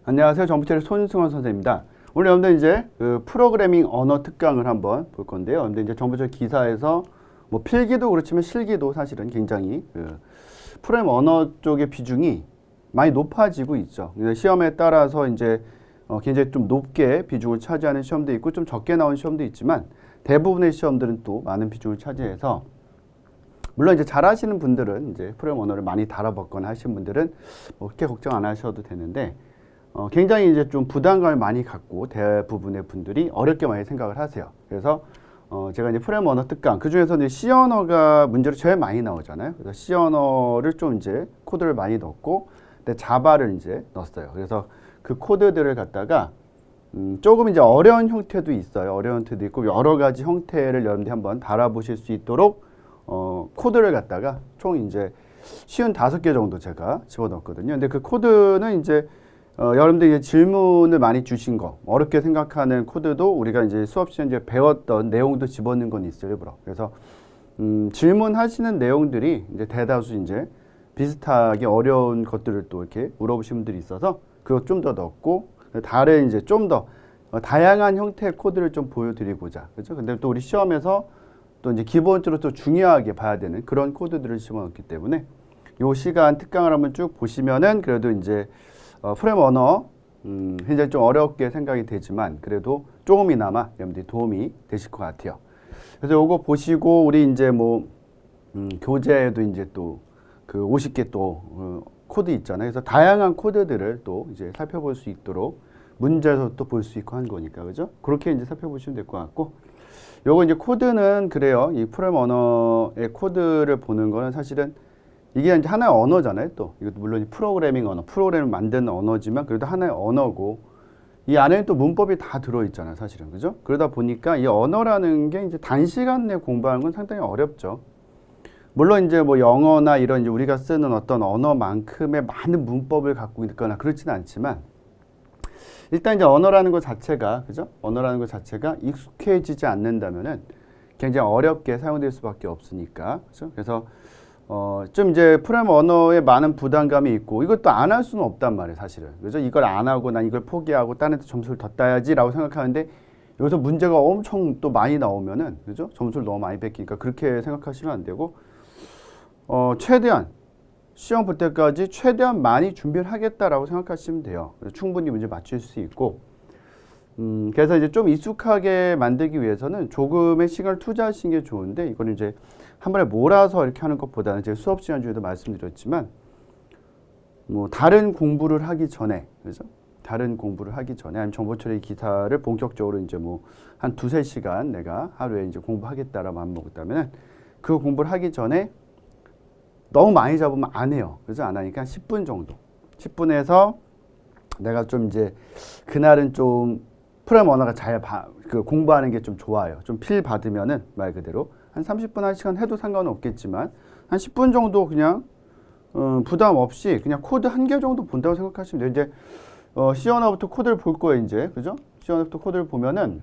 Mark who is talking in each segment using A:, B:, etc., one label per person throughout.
A: 안녕하세요. 정부철의 손승원 선생입니다. 오늘 여러분들 이제 그 프로그래밍 언어 특강을 한번 볼 건데요. 여러분들 이제 정부철 기사에서 뭐 필기도 그렇지만 실기도 사실은 굉장히 그 프로그래밍 언어 쪽의 비중이 많이 높아지고 있죠. 시험에 따라서 이제 굉장히 좀 높게 비중을 차지하는 시험도 있고 좀 적게 나온 시험도 있지만 대부분의 시험들은 또 많은 비중을 차지해서 물론 이제 잘하시는 분들은 이제 프로그래밍 언어를 많이 다뤄봤거나 하신 분들은 뭐 그렇게 걱정 안 하셔도 되는데 굉장히 이제 좀 부담감을 많이 갖고 대부분의 분들이 어렵게 많이 생각을 하세요. 그래서 제가 이제 프로그래밍 언어 특강 그 중에서 이제 C 언어가 문제로 제일 많이 나오잖아요. 그래서 C 언어를 좀 이제 코드를 많이 넣고, 근데 자바를 이제 넣었어요. 그래서 그 코드들을 갖다가 조금 이제 어려운 형태도 있어요. 어려운 형태도 있고 여러 가지 형태를 여러분들이 한번 달아보실 수 있도록 코드를 갖다가 총 이제 쉬운 5개 정도 제가 집어넣었거든요. 근데 그 코드는 이제 여러분들이 이제 질문을 많이 주신 거, 어렵게 생각하는 코드도 우리가 이제 수업 시간에 이제 배웠던 내용도 집어넣은 건 있어요, 일부러. 그래서 질문하시는 내용들이 이제 대다수 이제 비슷하게 어려운 것들을 또 이렇게 물어보신 분들이 있어서 그거 좀 더 넣었고, 다른 이제 좀 더 다양한 형태의 코드를 좀 보여드리고자, 그렇죠? 근데 또 우리 시험에서 또 이제 기본적으로 또 중요하게 봐야 되는 그런 코드들을 집어넣기 때문에 요 시간 특강을 한번 쭉 보시면은 그래도 이제 프로그래밍 언어 굉장히 좀 어렵게 생각이 되지만 그래도 조금이나마 여러분들이 도움이 되실 것 같아요. 그래서 요거 보시고 우리 이제 뭐 교재에도 이제 또 그 50개 또 코드 있잖아요. 그래서 다양한 코드들을 또 이제 살펴볼 수 있도록 문제에서 또 볼 수 있고 한 거니까, 그죠? 그렇게 이제 살펴보시면 될 것 같고, 요거 이제 코드는 그래요. 이 프로그래밍 언어의 코드를 보는 거는 사실은 이게 이제 하나의 언어잖아요. 또 이것도 물론 이 프로그래밍 언어, 프로그램을 만드는 언어지만 그래도 하나의 언어고 이 안에는 또 문법이 다 들어있잖아요, 사실은, 그죠? 그러다 보니까 이 언어라는 게 이제 단시간 내에 공부하는 건 상당히 어렵죠. 물론 이제 뭐 영어나 이런 이제 우리가 쓰는 어떤 언어만큼의 많은 문법을 갖고 있거나 그렇지는 않지만 일단 이제 언어라는 것 자체가, 그죠? 언어라는 것 자체가 익숙해지지 않는다면은 굉장히 어렵게 사용될 수밖에 없으니까, 그죠? 그래서 좀 이제 프로그래밍 언어에 많은 부담감이 있고 이것도 안 할 수는 없단 말이에요, 사실은. 그죠? 이걸 안 하고 난 이걸 포기하고 딴 애한테 점수를 더 따야지라고 생각하는데 여기서 문제가 엄청 또 많이 나오면은, 그죠? 점수를 너무 많이 뺏기니까 그렇게 생각하시면 안 되고 최대한 시험 볼 때까지 최대한 많이 준비를 하겠다라고 생각하시면 돼요. 충분히 문제 맞출 수 있고 그래서 이제 좀 익숙하게 만들기 위해서는 조금의 시간을 투자하시는 게 좋은데 이거는 이제 한 번에 몰아서 이렇게 하는 것보다는 제가 수업 시간 중에도 말씀드렸지만 뭐 다른 공부를 하기 전에, 그죠? 다른 공부를 하기 전에 아니면 정보처리 기사를 본격적으로 이제 뭐 한 2~3시간 내가 하루에 이제 공부하겠다라고 마음먹었다면은 그 공부를 하기 전에 너무 많이 잡으면 안 해요. 그죠? 안 하니까 10분 정도. 10분에서 내가 좀 이제 그날은 좀 프로그래밍 언어가 그 공부하는 게 좀 좋아요. 좀 필 받으면은 말 그대로 한 30분, 1시간 해도 상관은 없겠지만 한 10분 정도 그냥 부담 없이 그냥 코드 1개 정도 본다고 생각하시면 돼요. 이제 C 언어부터 코드를 볼 거예요, 이제. 그죠? C 언어부터 코드를 보면은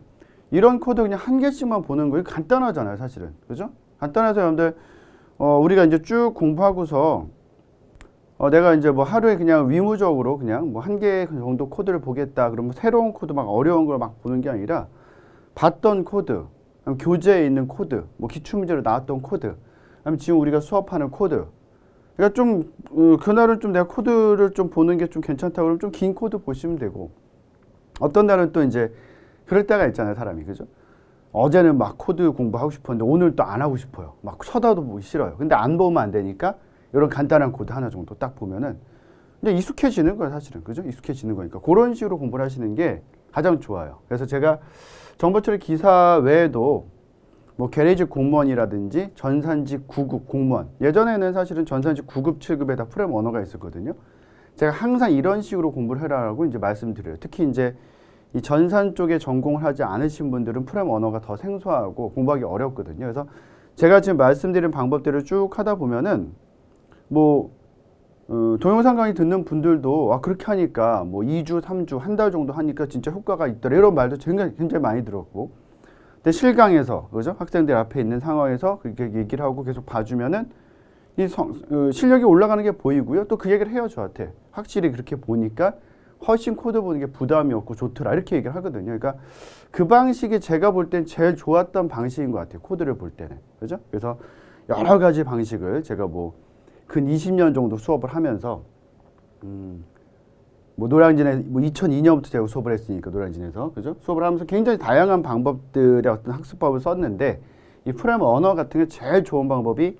A: 이런 코드 그냥 1개씩만 보는 거예요. 간단하잖아요, 사실은. 그죠? 간단해서 여러분들 우리가 이제 쭉 공부하고서 내가 이제 뭐 하루에 그냥 의무적으로 그냥 뭐 1개 정도 코드를 보겠다. 그러면 새로운 코드 막 어려운 걸 막 보는 게 아니라 봤던 코드, 교재에 있는 코드, 뭐 기출문제로 나왔던 코드, 아니면 지금 우리가 수업하는 코드. 그러니까 좀 그날은 좀 내가 코드를 좀 보는 게 좀 괜찮다 그러면 좀 긴 코드 보시면 되고, 어떤 날은 또 이제 그럴 때가 있잖아요, 사람이. 그죠? 어제는 막 코드 공부하고 싶었는데 오늘 또 안 하고 싶어요. 막 쳐다도 보기 싫어요. 근데 안 보면 안 되니까 이런 간단한 코드 하나 정도 딱 보면은 이제 익숙해지는 거예요, 사실은. 그죠? 익숙해지는 거니까. 그런 식으로 공부를 하시는 게 가장 좋아요. 그래서 제가 정보처리 기사 외에도 뭐 계례직 공무원이라든지 전산직 9급 공무원. 예전에는 사실은 전산직 9급, 7급에 다 프로그래밍 언어가 있었거든요. 제가 항상 이런 식으로 공부를 해라라고 이제 말씀드려요. 특히 이제 이 전산 쪽에 전공을 하지 않으신 분들은 프로그래밍 언어가 더 생소하고 공부하기 어렵거든요. 그래서 제가 지금 말씀드린 방법대로 쭉 하다 보면은 뭐 동영상 강의 듣는 분들도 그렇게 하니까 뭐 2주, 3주, 한 달 정도 하니까 진짜 효과가 있더라 이런 말도 굉장히 많이 들었고, 근데 실강에서, 그죠? 학생들 앞에 있는 상황에서 그렇게 얘기를 하고 계속 봐주면은 이 실력이 올라가는 게 보이고요. 또 그 얘기를 해요, 저한테. 확실히 그렇게 보니까 훨씬 코드 보는 게 부담이 없고 좋더라 이렇게 얘기를 하거든요. 그러니까 그 방식이 제가 볼 땐 제일 좋았던 방식인 것 같아요. 코드를 볼 때는. 그죠? 그래서 여러 가지 방식을 제가 뭐 근 20년 정도 수업을 하면서 뭐 노량진에 뭐 2002년부터 제가 수업을 했으니까 노량진에서 그죠? 수업을 하면서 굉장히 다양한 방법들의 어떤 학습법을 썼는데 이 프로그래밍 언어 같은 게 제일 좋은 방법이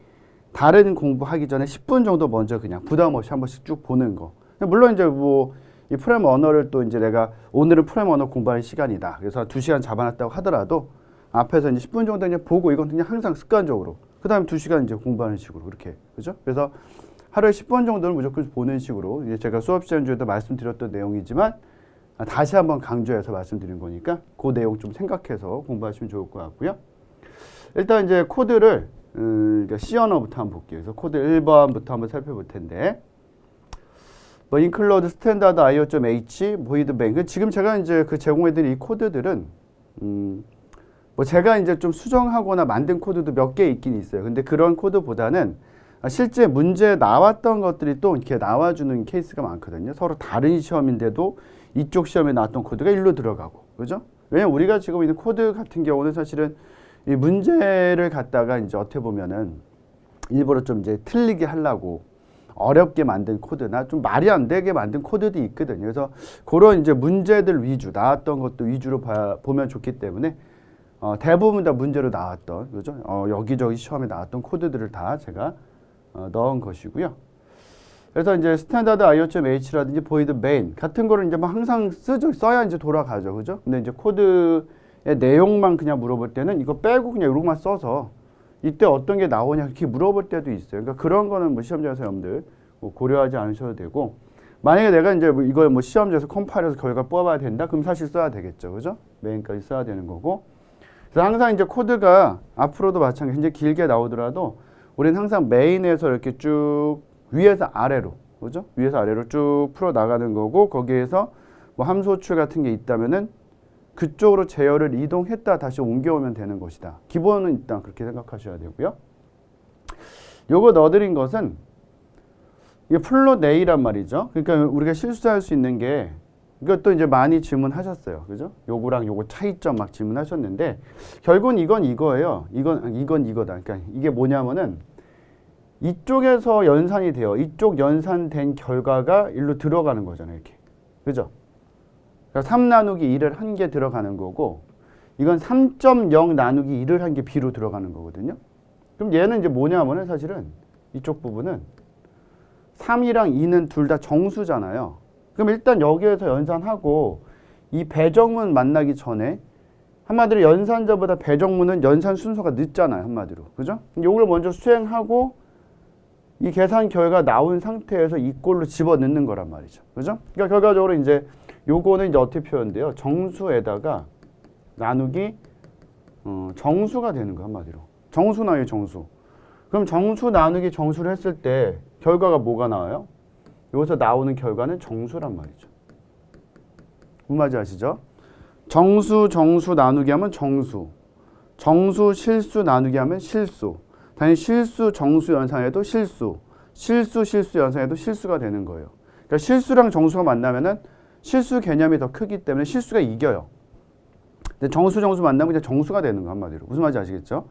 A: 다른 공부하기 전에 10분 정도 먼저 그냥 부담 없이 한 번씩 쭉 보는 거. 물론 이제 뭐 이 프로그래밍 언어를 또 이제 내가 오늘은 프로그래밍 언어 공부하는 시간이다. 그래서 2시간 잡아놨다고 하더라도 앞에서 이제 10분 정도 그냥 보고 이건 그냥 항상 습관적으로. 그다음에 2시간 이제 공부하는 식으로 그렇게. 그죠? 그래서 하루에 10분 정도는 무조건 보는 식으로 이제 제가 수업 시간 중에도 말씀드렸던 내용이지만 다시 한번 강조해서 말씀드린 거니까 그 내용 좀 생각해서 공부하시면 좋을 것 같고요. 일단 이제 코드를 그러니까 C 언어부터 한번 볼게요. 그래서 코드 1번부터 한번 살펴볼 텐데 뭐 include standard io.h void main 지금 제가 이제 그 제공해드린 이 코드들은 뭐 제가 이제 좀 수정하거나 만든 코드도 몇 개 있긴 있어요. 근데 그런 코드보다는 실제 문제에 나왔던 것들이 또 이렇게 나와주는 케이스가 많거든요. 서로 다른 시험인데도 이쪽 시험에 나왔던 코드가 일로 들어가고, 그죠? 왜냐면 우리가 지금 있는 코드 같은 경우는 사실은 이 문제를 갖다가 이제 어떻게 보면은 일부러 좀 이제 틀리게 하려고 어렵게 만든 코드나 좀 말이 안 되게 만든 코드도 있거든요. 그래서 그런 이제 문제들 위주, 나왔던 것도 위주로 보면 좋기 때문에 대부분 다 문제로 나왔던, 그죠? 여기저기 시험에 나왔던 코드들을 다 제가 넣은 것이고요. 그래서 이제 스탠다드 io.h라든지 void main 같은 거를 이제 뭐 항상 써야 이제 돌아가죠. 그죠? 근데 이제 코드의 내용만 그냥 물어볼 때는 이거 빼고 그냥 이런 것만 써서 이때 어떤 게 나오냐 이렇게 물어볼 때도 있어요. 그러니까 그런 거는 뭐 시험장에서 여러분들 뭐 고려하지 않으셔도 되고 만약에 내가 이제 뭐 이걸 뭐 시험장에서 컴파일해서 결과 뽑아야 된다? 그럼 사실 써야 되겠죠. 그죠? 메인까지 써야 되는 거고. 그래서 항상 이제 코드가 앞으로도 마찬가지 이제 길게 나오더라도 우리는 항상 메인에서 이렇게 쭉 위에서 아래로, 그죠? 위에서 아래로 쭉 풀어 나가는 거고 거기에서 뭐 함수 호출 같은 게 있다면은 그쪽으로 제어를 이동했다 다시 옮겨오면 되는 것이다. 기본은 일단 그렇게 생각하셔야 되고요. 요거 넣어드린 것은 이게 플롯 A란 말이죠. 그러니까 우리가 실수할 수 있는 게 이것도 이제 많이 질문하셨어요. 그죠? 요거랑 요거 차이점 막 질문하셨는데 결국은 이건 이거예요. 이건 이거다. 그러니까 이게 뭐냐면은 이쪽에서 연산이 돼요. 이쪽 연산된 결과가 일로 들어가는 거잖아요. 이렇게. 그죠? 그러니까 3 나누기 1을 한 개 들어가는 거고 이건 3.0 나누기 1을 한 게 B로 들어가는 거거든요. 그럼 얘는 이제 뭐냐면은 사실은 이쪽 부분은 3이랑 2는 둘 다 정수잖아요. 그럼 일단 여기에서 연산하고 이 배정문 만나기 전에 한마디로 연산자보다 배정문은 연산 순서가 늦잖아요. 한마디로. 그죠? 이걸 먼저 수행하고 이 계산 결과 나온 상태에서 이 꼴로 집어넣는 거란 말이죠. 그죠? 그러니까 결과적으로 이제 요거는 이제 어떻게 표현돼요? 정수에다가 나누기 정수가 되는 거 한마디로. 정수 나누기 정수. 그럼 정수 나누기 정수를 했을 때 결과가 뭐가 나와요? 여기서 나오는 결과는 정수란 말이죠. 무슨 말인지 아시죠? 정수 나누기 하면 정수. 정수 실수 나누기 하면 실수. 당연히 실수 정수 연산해도 실수. 실수 연산해도 실수가 되는 거예요. 그러니까 실수랑 정수가 만나면은 실수 개념이 더 크기 때문에 실수가 이겨요. 근데 정수 만나면 그냥 정수가 되는 거 한마디로. 무슨 말인지 아시겠죠?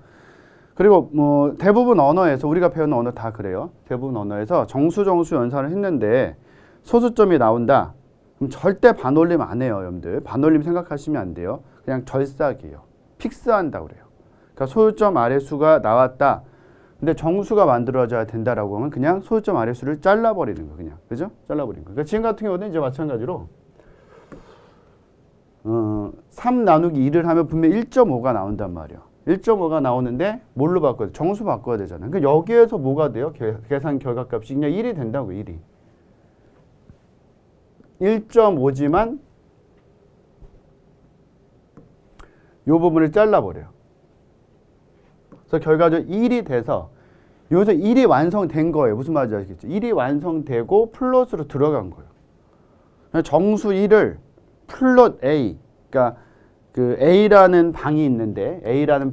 A: 그리고 뭐 대부분 언어에서 우리가 배우는 언어 다 그래요. 대부분 언어에서 정수 연산을 했는데 소수점이 나온다. 그럼 절대 반올림 안 해요, 여러분들. 반올림 생각하시면 안 돼요. 그냥 절삭이에요. 픽스한다고 그래요. 그러니까 소수점 아래수가 나왔다. 근데 정수가 만들어져야 된다라고 하면 그냥 소수점 아래수를 잘라버리는 거 그냥. 그죠? 잘라버리는 거. 그러니까 지금 같은 경우는 이제 마찬가지로 3 나누기 2를 하면 분명히 1.5가 나온단 말이에요. 1.5가 나오는데 뭘로 바꿔야 돼? 정수 바꿔야 되잖아요. 그러니까 여기에서 뭐가 돼요? 계산 결과값이 그냥 1이 된다고 1이. 1.5지만 이 부분을 잘라버려요. 그래서 결과적으로 1이 돼서 여기서 1이 완성된 거예요. 무슨 말인지 아시겠죠? 1이 완성되고 플롯으로 들어간 거예요. 정수 1을 플롯 A, 그러니까 그 A라는 방이 있는데 A라는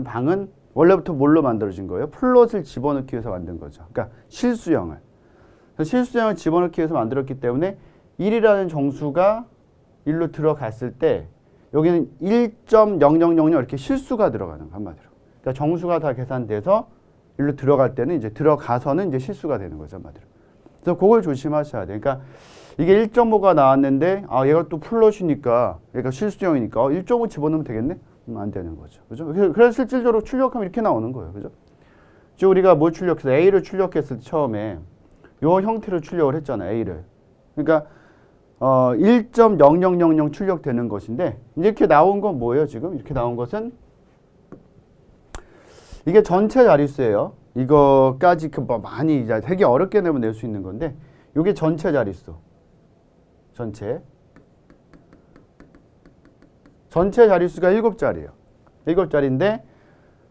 A: 방은 원래부터 뭘로 만들어진 거예요? 플롯을 집어넣기 위해서 만든 거죠. 그러니까 실수형을 집어넣기 위해서 만들었기 때문에 1이라는 정수가 1로 들어갔을 때 여기는 1.0000 이렇게 실수가 들어가는 거 한마디로. 그러니까 정수가 다 계산돼서 1로 들어갈 때는 이제 들어가서는 이제 실수가 되는 거죠, 한마디로. 그래서 그걸 조심하셔야 돼요. 그러니까 이게 1.5가 나왔는데 얘가 또 플롯이니까 얘가 실수형이니까 1.5 집어넣으면 되겠네? 안 되는 거죠. 그죠? 그래서 실질적으로 출력하면 이렇게 나오는 거예요. 그죠? 지금 우리가 뭘 출력해서 A를 출력했을 때 처음에 요 형태로 출력을 했잖아요. A를. 그러니까 1.0000 출력되는 것인데 이렇게 나온 건 뭐예요? 지금 이렇게 나온 것은 이게 전체 자릿수예요. 이거까지 많이 되게 어렵게 내면 낼 수 있는 건데 이게 전체 자릿수. 전체 자릿수가 7자리예요. 7자리인데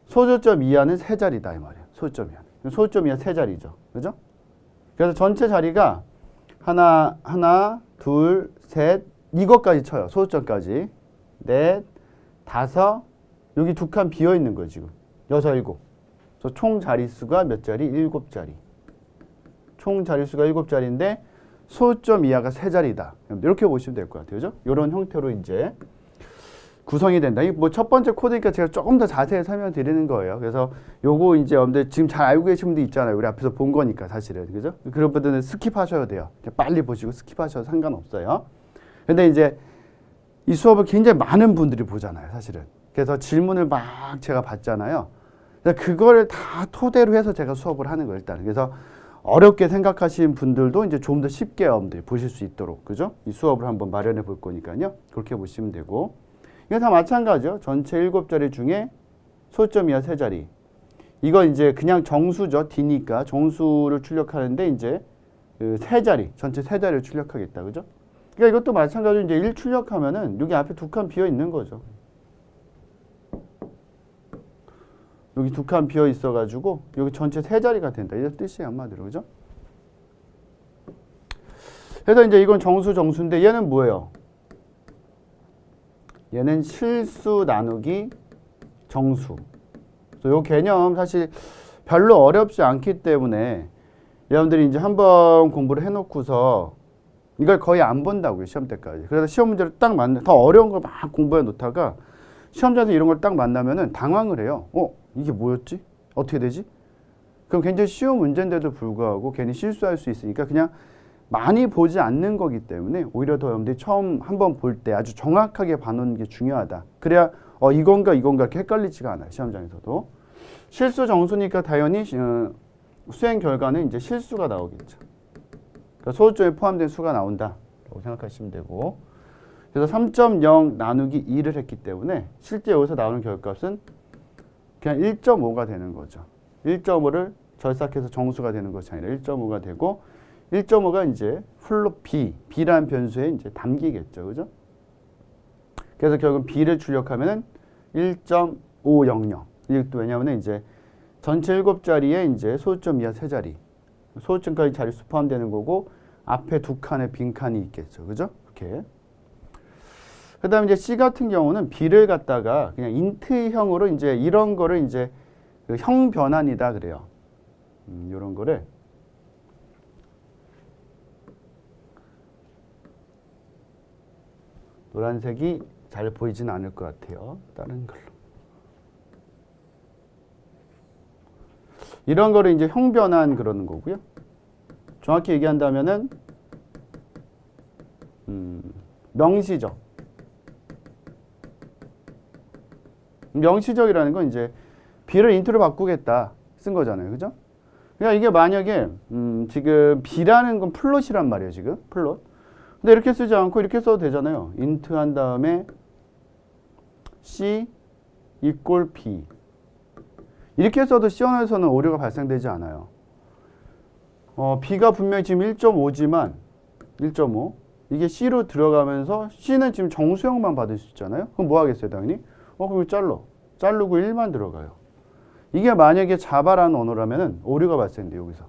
A: 소수점 이하는 3자리다 이 말이에요. 소수점 이하는. 소수점 이하 3자리죠. 그죠? 그래서 전체 자리가 하나, 둘, 셋 이것까지 쳐요. 소수점까지. 넷, 다섯 여기 2칸 비어 있는 거예요, 지금. 6, 7. 그래서 총 자릿수가 몇 자리? 7자리. 총 자릿수가 7자리인데 소수점 이하가 3자리다. 이렇게 보시면 될 것 같아요. 그죠? 이런 형태로 이제 구성이 된다. 이 뭐 첫 번째 코드니까 제가 조금 더 자세히 설명드리는 거예요. 그래서 요거 이제 여러분들 지금 잘 알고 계신 분들 있잖아요. 우리 앞에서 본 거니까 사실은. 그죠? 그런 분들은 스킵하셔도 돼요. 빨리 보시고 스킵하셔도 상관없어요. 근데 이제 이 수업을 굉장히 많은 분들이 보잖아요. 사실은. 그래서 질문을 막 제가 받잖아요. 그거를 다 토대로 해서 제가 수업을 하는 거예요. 일단. 그래서 어렵게 생각하시는 분들도 이제 좀 더 쉽게 여러분들이 보실 수 있도록. 그죠? 이 수업을 한번 마련해 볼 거니까요. 그렇게 보시면 되고. 이거 다 마찬가지죠. 전체 7자리 중에 소수점 이하 3자리. 이거 이제 그냥 정수죠. D니까 정수를 출력하는데 이제 그 3자리, 전체 3자리를 출력하겠다. 그죠? 그러니까 이것도 마찬가지로 이제 1 출력하면은 여기 앞에 2칸 비어 있는 거죠. 여기 2칸 비어 있어 가지고 여기 전체 3자리가 된다. 이런 뜻이에요, 한마디로. 그죠? 그래서 이제 이건 정수인데 얘는 뭐예요? 얘는 실수 나누기 정수. 그래서 이 개념 사실 별로 어렵지 않기 때문에 여러분들이 이제 한번 공부를 해놓고서 이걸 거의 안 본다고요. 시험 때까지. 그래서 시험 문제를 딱 더 어려운 걸 막 공부해 놓다가 시험장에서 이런 걸 딱 만나면은 당황을 해요. 이게 뭐였지? 어떻게 되지? 그럼 굉장히 쉬운 문제인데도 불구하고 괜히 실수할 수 있으니까 그냥 많이 보지 않는 거기 때문에 오히려 더 여러분들이 처음 한번 볼 때 아주 정확하게 봐놓는 게 중요하다. 그래야 이건가 이렇게 헷갈리지가 않아요. 시험장에서도. 실수 정수니까 당연히 수행 결과는 이제 실수가 나오겠죠. 그러니까 소수점에 포함된 수가 나온다 라고 생각하시면 되고, 그래서 3.0 나누기 2를 했기 때문에 실제 여기서 나오는 결과값은 그냥 1.5가 되는 거죠. 1.5를 절삭해서 정수가 되는 것이 아니라 1.5가 되고 1.5가 이제 플롯 B라는 변수에 이제 담기겠죠. 그죠? 그래서 결국 B를 출력하면은 1.500. 이것도 왜냐하면 이제 전체 7자리에 이제 소수점 이하 3자리. 소수점까지 자릿수 포함되는 거고 앞에 2칸의 빈칸이 있겠죠. 그죠? 이렇게. 그 다음에 이제 C 같은 경우는 B를 갖다가 그냥 인트형으로 이제 이런 거를 이제 그 형 변환이다 그래요. 이런 거를 노란색이 잘 보이진 않을 것 같아요. 다른 걸로. 이런 거를 이제 형 변환 그러는 거고요. 정확히 얘기한다면은 명시적. 명시적이라는 건 이제 B를 인트로 바꾸겠다 쓴 거잖아요. 그죠? 그러니까 이게 만약에 지금 B라는 건 플롯이란 말이에요. 지금 플롯. 근데 이렇게 쓰지 않고 이렇게 써도 되잖아요. int 한 다음에 C equal B. 이렇게 써도 C 언어에서는 오류가 발생되지 않아요. B가 분명히 지금 1.5지만 1.5 이게 C로 들어가면서 C는 지금 정수형만 받을 수 있잖아요. 그럼 뭐 하겠어요, 당연히? 그럼 자르고 1만 들어가요. 이게 만약에 자바라는 언어라면은 오류가 발생돼요, 여기서.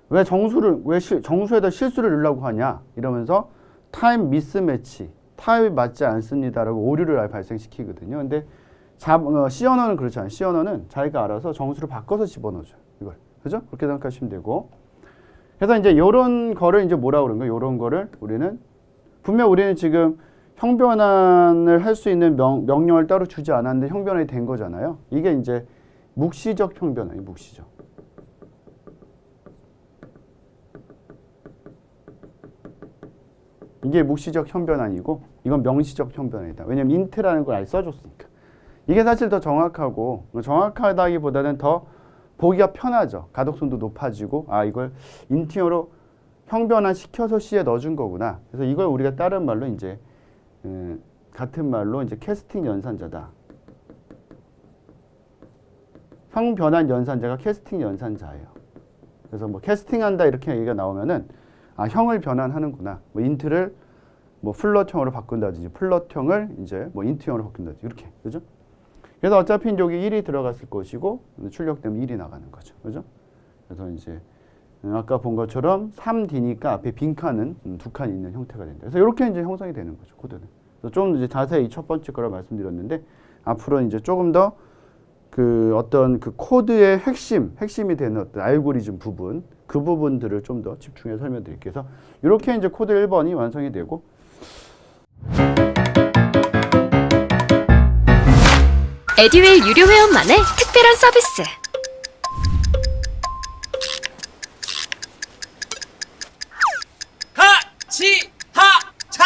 A: 왜 정수에다 실수를 넣으려고 하냐? 이러면서 타임 미스매치, 타입이 맞지 않습니다라고 오류를 발생시키거든요. 근데 C 언어는 그렇지 않아요. C 언어는 자기가 알아서 정수를 바꿔서 집어넣어줘요. 이걸. 그죠? 그렇게 생각하시면 되고. 그래서 이제 요런 거를 이제 뭐라 그러는 거예요? 요런 거를 우리는 분명 우리는 지금 형변환을 할 수 있는 명령을 따로 주지 않았는데 형변환이 된 거잖아요. 이게 이제 묵시적 형변환이 묵시적. 이게 묵시적 형변환이고 이건 명시적 형변환이다. 왜냐면 인트라는 걸 아예 써줬으니까. 이게 사실 더 정확하고 정확하다기보다는 더 보기가 편하죠. 가독성도 높아지고 아 이걸 인트형으로 형변환 시켜서 C에 넣어준 거구나. 그래서 이걸 우리가 다른 말로 이제 같은 말로 이제 캐스팅 연산자다. 형변환 연산자가 캐스팅 연산자예요. 그래서 뭐 캐스팅한다 이렇게 얘기가 나오면은 아 형을 변환하는구나. 뭐 인트를 뭐 플롯형으로 바꾼다든지 플롯형을 이제 뭐 인트형으로 바꾼다든지 이렇게 그죠? 그래서 어차피 여기 1이 들어갔을 것이고 출력되면 1이 나가는 거죠. 그죠? 그래서 이제 아까 본 것처럼 3D니까 앞에 빈 칸은 두 칸 있는 형태가 된다. 그래서 이렇게 이제 형성이 되는 거죠. 코드는. 그래서 좀 이제 자세히 첫 번째 거라 말씀드렸는데 앞으로 이제 조금 더 그 어떤 그 코드의 핵심이 되는 어떤 알고리즘 부분, 그 부분들을 좀 더 집중해서 설명드릴게요. 그래서 이렇게 이제 코드 1번이 완성이 되고
B: 에듀윌 유료 회원만의 특별한 서비스.
C: 같이 하자.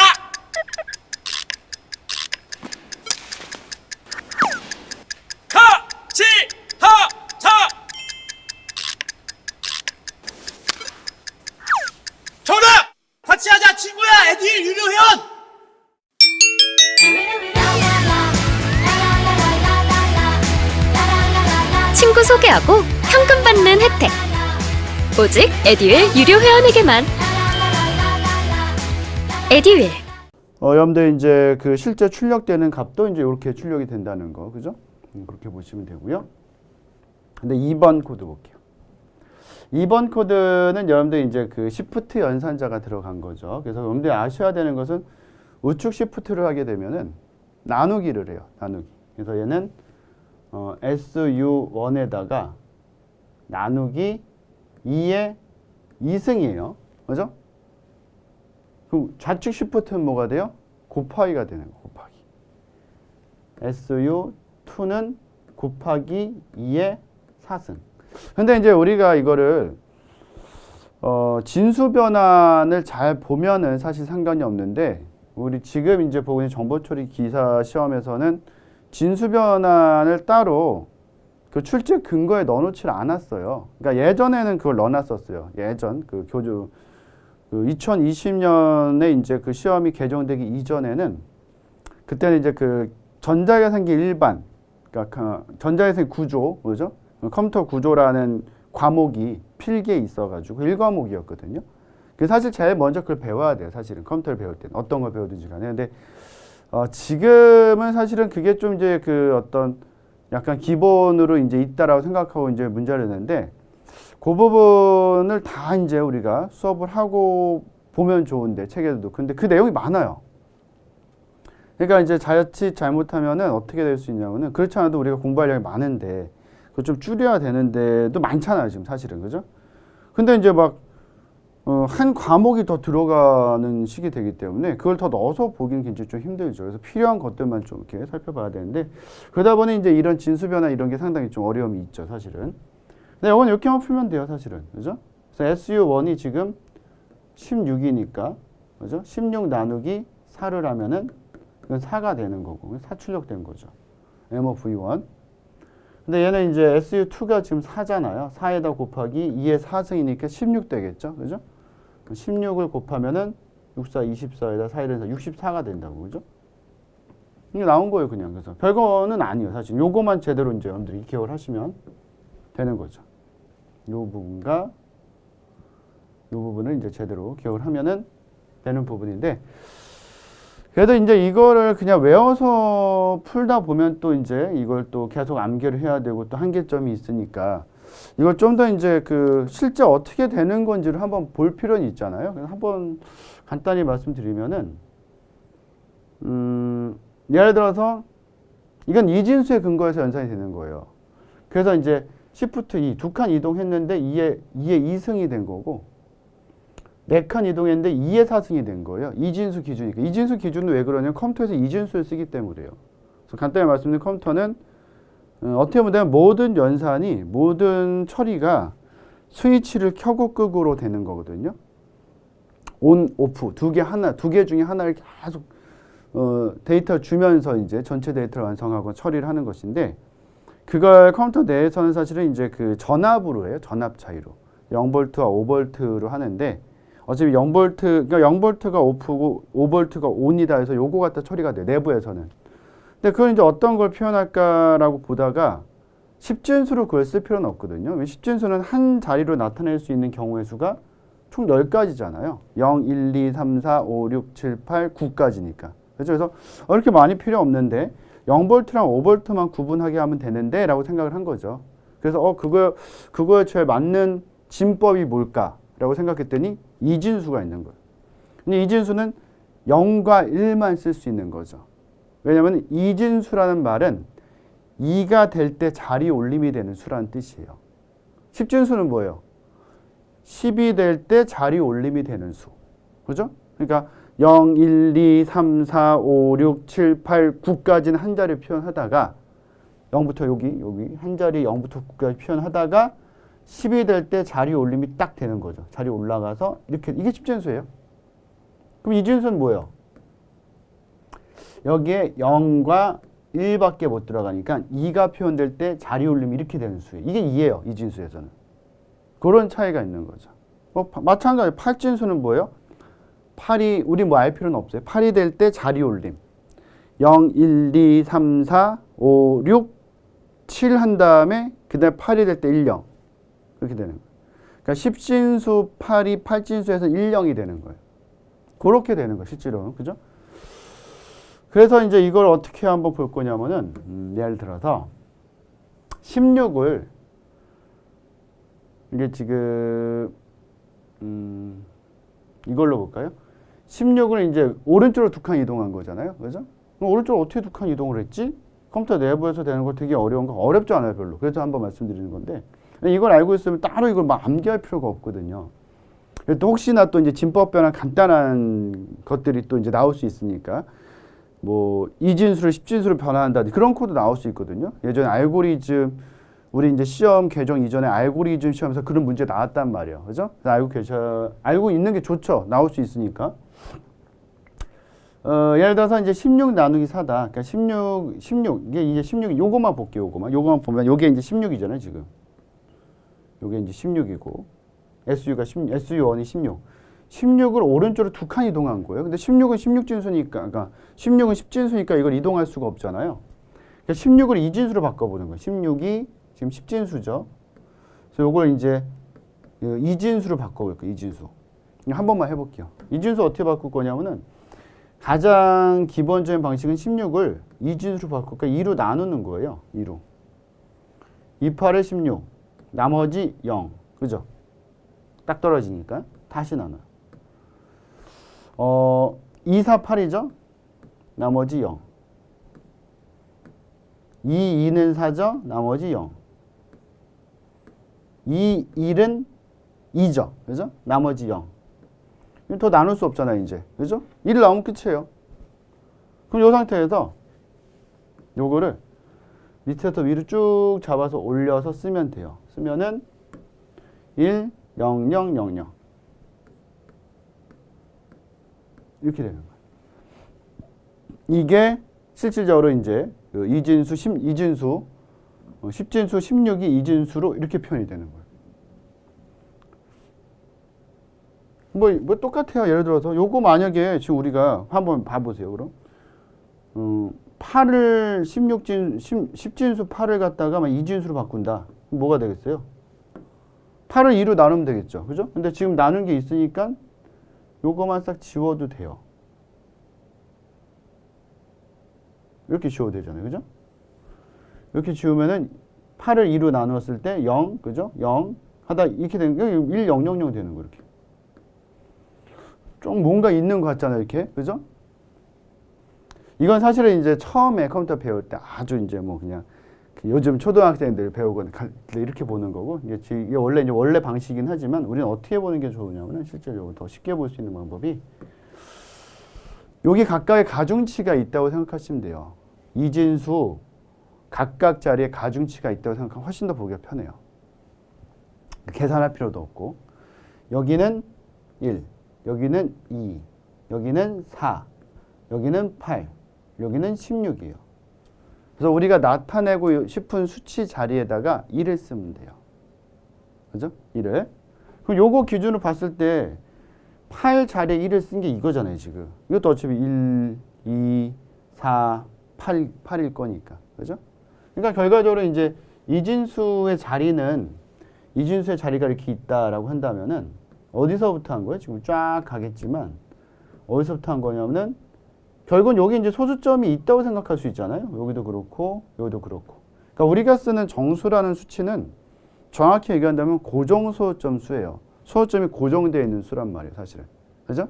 C: 같이 하자. 정답! 같이 하자 친구야. 에듀윌 유료 회원.
B: 친구 소개하고 현금 받는 혜택. 오직 에듀윌 유료 회원에게만. 에듀윌.
A: 여러분들 이제 그 실제 출력되는 값도 이제 이렇게 출력이 된다는 거, 그죠? 그렇게 보시면 되고요. 근데 2번 코드 볼게요. 2번 코드는 여러분들 이제 그 시프트 연산자가 들어간 거죠. 그래서 여러분들 아셔야 되는 것은 우측 시프트를 하게 되면은 나누기를 해요. 나누기. 그래서 얘는 SU1에다가 나누기 2의 2승이에요. 그죠? 그럼 좌측 시프트는 뭐가 돼요? 곱하기가 되는 거, 곱하기. SU2는 곱하기 2의 4승. 근데 이제 우리가 이거를 진수 변환을 잘 보면은 사실 상관이 없는데 우리 지금 이제 보고 있는 정보처리 기사 시험에서는 진수 변환을 따로 그 출제 근거에 넣어놓지를 않았어요. 그러니까 예전에는 그걸 넣어놨었어요. 예전 그 교주 그 2020년에 이제 그 시험이 개정되기 이전에는 그때는 이제 그 전자계산기 일반 그러니까 전자계산기 구조 뭐죠? 컴퓨터 구조라는 과목이 필기에 있어가지고 1과목이었거든요. 그래서 사실 제일 먼저 그걸 배워야 돼요. 사실은 컴퓨터를 배울 때는 어떤 걸 배우든지 간에. 근데 지금은 사실은 그게 좀 이제 그 어떤 약간 기본으로 이제 있다라고 생각하고 이제 문제를 냈는데 그 부분을 다 이제 우리가 수업을 하고 보면 좋은데 책에도 근데 그 내용이 많아요. 그러니까 이제 자칫 잘못하면은 어떻게 될 수 있냐면은 그렇지 않아도 우리가 공부할 양이 많은데 그걸 좀 줄여야 되는데도 많잖아요 지금 사실은 그죠? 근데 이제 막 한 과목이 더 들어가는 시기 되기 때문에 그걸 더 넣어서 보기는 굉장히 좀 힘들죠. 그래서 필요한 것들만 좀 이렇게 살펴봐야 되는데 그러다 보니 이제 이런 진수 변화 이런 게 상당히 좀 어려움이 있죠, 사실은. 근데 이건 이렇게만 풀면 돼요, 사실은. 그죠? 그래서 SU1이 지금 16이니까, 그죠? 16 나누기 4를 하면은 이건 4가 되는 거고, 4 출력된 거죠. M of V1. 근데 얘는 이제 SU2가 지금 4잖아요. 4에다 곱하기 2의 4승이니까 16 되겠죠, 그죠? 16을 곱하면은 6, 4, 24에다 4, 1에서 64가 된다고, 그죠? 이게 나온 거예요, 그냥. 그래서 별거는 아니에요, 사실. 요거만 제대로 이제 여러분들이 기억을 하시면 되는 거죠. 요 부분과 요 부분을 이제 제대로 기억을 하면은 되는 부분인데, 그래도 이제 이거를 그냥 외워서 풀다 보면 또 이제 이걸 또 계속 암기를 해야 되고 또 한계점이 있으니까 이걸 좀 더 이제 그 실제 어떻게 되는 건지를 한번 볼 필요는 있잖아요. 그래서 한번 간단히 말씀드리면은, 예를 들어서 이건 이진수의 근거에서 연산이 되는 거예요. 그래서 이제 시프트 2, 두 칸 이동했는데 2의 2승이 된 거고 4칸 이동했는데 2의 4승이 된 거예요. 이진수 기준이니까. 이진수 기준은 왜 그러냐면 컴퓨터에서 이진수를 쓰기 때문이에요. 그래서 간단히 말씀드리면 컴퓨터는 어떻게 보면 모든 연산이 모든 처리가 스위치를 켜고 끄고로 되는 거거든요. 온, 오프 두 개 중에 하나를 계속 데이터를 주면서 이제 전체 데이터를 완성하고 처리를 하는 것인데 그걸 컴퓨터 내에서는 사실은 이제 그 전압으로 해요. 전압 차이로 0V와 5V로 하는데 어차피 0V, 그러니까 0V가 오프고 5V가 온이다 해서 요거 갖다 처리가 돼 내부에서는. 근데 그걸 이제 어떤 걸 표현할까라고 보다가 10진수로 그걸 쓸 필요는 없거든요. 10진수는 한 자리로 나타낼 수 있는 경우의 수가 총 10가지잖아요. 0, 1, 2, 3, 4, 5, 6, 7, 8, 9까지니까. 그렇죠? 그래서 이렇게 많이 필요 없는데 0V랑 5V만 구분하게 하면 되는데 라고 생각을 한 거죠. 그래서 그거에 제일 맞는 진법이 뭘까라고 생각했더니 이진수가 있는 거예요. 근데 이진수는 0과 1만 쓸 수 있는 거죠. 왜냐하면 이진수라는 말은 2가 될 때 자리 올림이 되는 수라는 뜻이에요. 10진수는 뭐예요? 10이 될 때 자리 올림이 되는 수. 그죠? 그러니까 0, 1, 2, 3, 4, 5, 6, 7, 8, 9까지는 한 자리 표현하다가 0부터 여기 한 자리 0부터 9까지 표현하다가 10이 될 때 자리 올림이 딱 되는 거죠. 자리 올라가서 이렇게 이게 10진수예요. 그럼 이진수는 뭐예요? 여기에 0과 1밖에 못 들어가니까 2가 표현될 때 자리 올림이 이렇게 되는 수예요. 이게 2예요. 이진수에서는. 그런 차이가 있는 거죠. 마찬가지로 8진수는 뭐예요? 8이 우리 뭐 알 필요는 없어요. 8이 될 때 자리 올림. 0, 1, 2, 3, 4, 5, 6, 7 한 다음에 그다음에 8이 될 때 1, 0. 그렇게 되는 거예요. 그러니까 10진수 8이 8진수에서 1, 0이 되는 거예요. 그렇게 되는 거예요. 실제로는. 그죠? 그래서 이제 이걸 어떻게 한번 볼 거냐면은 예를 들어서 16을 이게 지금 이걸로 볼까요? 16을 이제 오른쪽으로 2칸 이동한 거잖아요. 그죠? 그럼 오른쪽으로 어떻게 2칸 이동을 했지? 컴퓨터 내부에서 되는 거 되게 어려운 거 어렵지 않아요, 별로. 그래서 한번 말씀드리는 건데 이걸 알고 있으면 따로 이걸 막 암기할 필요가 없거든요. 또 혹시나 또 이제 진법 변환 간단한 것들이 또 이제 나올 수 있으니까 뭐 이진수를 10진수로 변환한다든지 그런 코드 나올 수 있거든요. 예전에 알고리즘 우리 이제 시험 개정 이전에 알고리즘 시험에서 그런 문제 나왔단 말이에요. 그죠? 알고 있는 게 좋죠. 나올 수 있으니까. 예를 들어서 이제 16 나누기 4다. 그러니까 16 이게 이제 16 요거만 볼게요. 요거만 보면 요게 이제 16이잖아요, 지금. 요게 이제 16이고 SU1이 16. 16을 오른쪽으로 2칸 이동한 거예요. 근데 16은 16진수니까, 그러니까 16은 10진수니까 이걸 이동할 수가 없잖아요. 그러니까 16을 이진수로 바꿔보는 거예요. 16이 지금 10진수죠. 그래서 요걸 이제 이진수로 바꿔볼 거예요. 이진수. 한 번만 해볼게요. 이진수 어떻게 바꿀 거냐면은 가장 기본적인 방식은 16을 이진수로 바꿀까 2로 나누는 거예요. 2로. 2, 8에 16. 나머지 0. 그죠? 딱 떨어지니까 다시 나눠. 2, 4, 8이죠? 나머지 0. 2, 2는 4죠? 나머지 0. 2, 1은 2죠? 그죠? 나머지 0. 더 나눌 수 없잖아요, 이제. 그죠? 1 나오면 끝이에요. 그럼 이 상태에서 요거를 밑에서 위로 쭉 잡아서 올려서 쓰면 돼요. 쓰면은 1, 0, 0, 0, 0. 이렇게 되는 거예요. 이게 실질적으로 이제 그 이진수, 10진수, 16이 이진수로 이렇게 표현이 되는 거예요. 뭐 똑같아요. 예를 들어서 요거 만약에 지금 우리가 한번 봐보세요. 그럼 8을 10진수 8을 갖다가 막 이진수로 바꾼다. 그럼 뭐가 되겠어요? 8을 2로 나누면 되겠죠. 그죠? 근데 지금 나눈 게 있으니까 요거만 싹 지워도 돼요. 이렇게 지워도 되잖아요. 그죠? 이렇게 지우면은 8을 2로 나누었을 때 0, 그죠? 0 하다 이렇게 되는 게 1, 0, 0, 0 되는 거 이렇게. 좀 뭔가 있는 것 같잖아요. 이렇게. 그죠? 이건 사실은 이제 처음에 컴퓨터 배울 때 아주 이제 뭐 그냥 요즘 초등학생들 배우거나 이렇게 보는 거고 이게 원래 방식이긴 하지만 우리는 어떻게 보는 게 좋으냐면은 실제적으로 더 쉽게 볼 수 있는 방법이 여기 각각의 가중치가 있다고 생각하시면 돼요. 이진수 각각 자리에 가중치가 있다고 생각하면 훨씬 더 보기가 편해요. 계산할 필요도 없고 여기는 1, 여기는 2, 여기는 4, 여기는 8, 여기는 16이에요. 그래서 우리가 나타내고 싶은 수치 자리에다가 1을 쓰면 돼요. 그죠? 1을. 그럼 요거 기준으로 봤을 때 8 자리에 1을 쓴 게 이거잖아요, 지금. 이것도 어차피 1, 2, 4, 8일 거니까. 그죠? 그러니까 결과적으로 이제 이진수의 자리가 이렇게 있다라고 한다면은 어디서부터 한 거예요? 지금 쫙 가겠지만 어디서부터 한 거냐면은 결국은 여기 이제 소수점이 있다고 생각할 수 있잖아요. 여기도 그렇고, 여기도 그렇고. 그러니까 우리가 쓰는 정수라는 수치는 정확히 얘기한다면 고정소수점 수예요. 소수점이 고정되어 있는 수란 말이에요, 사실은. 그죠?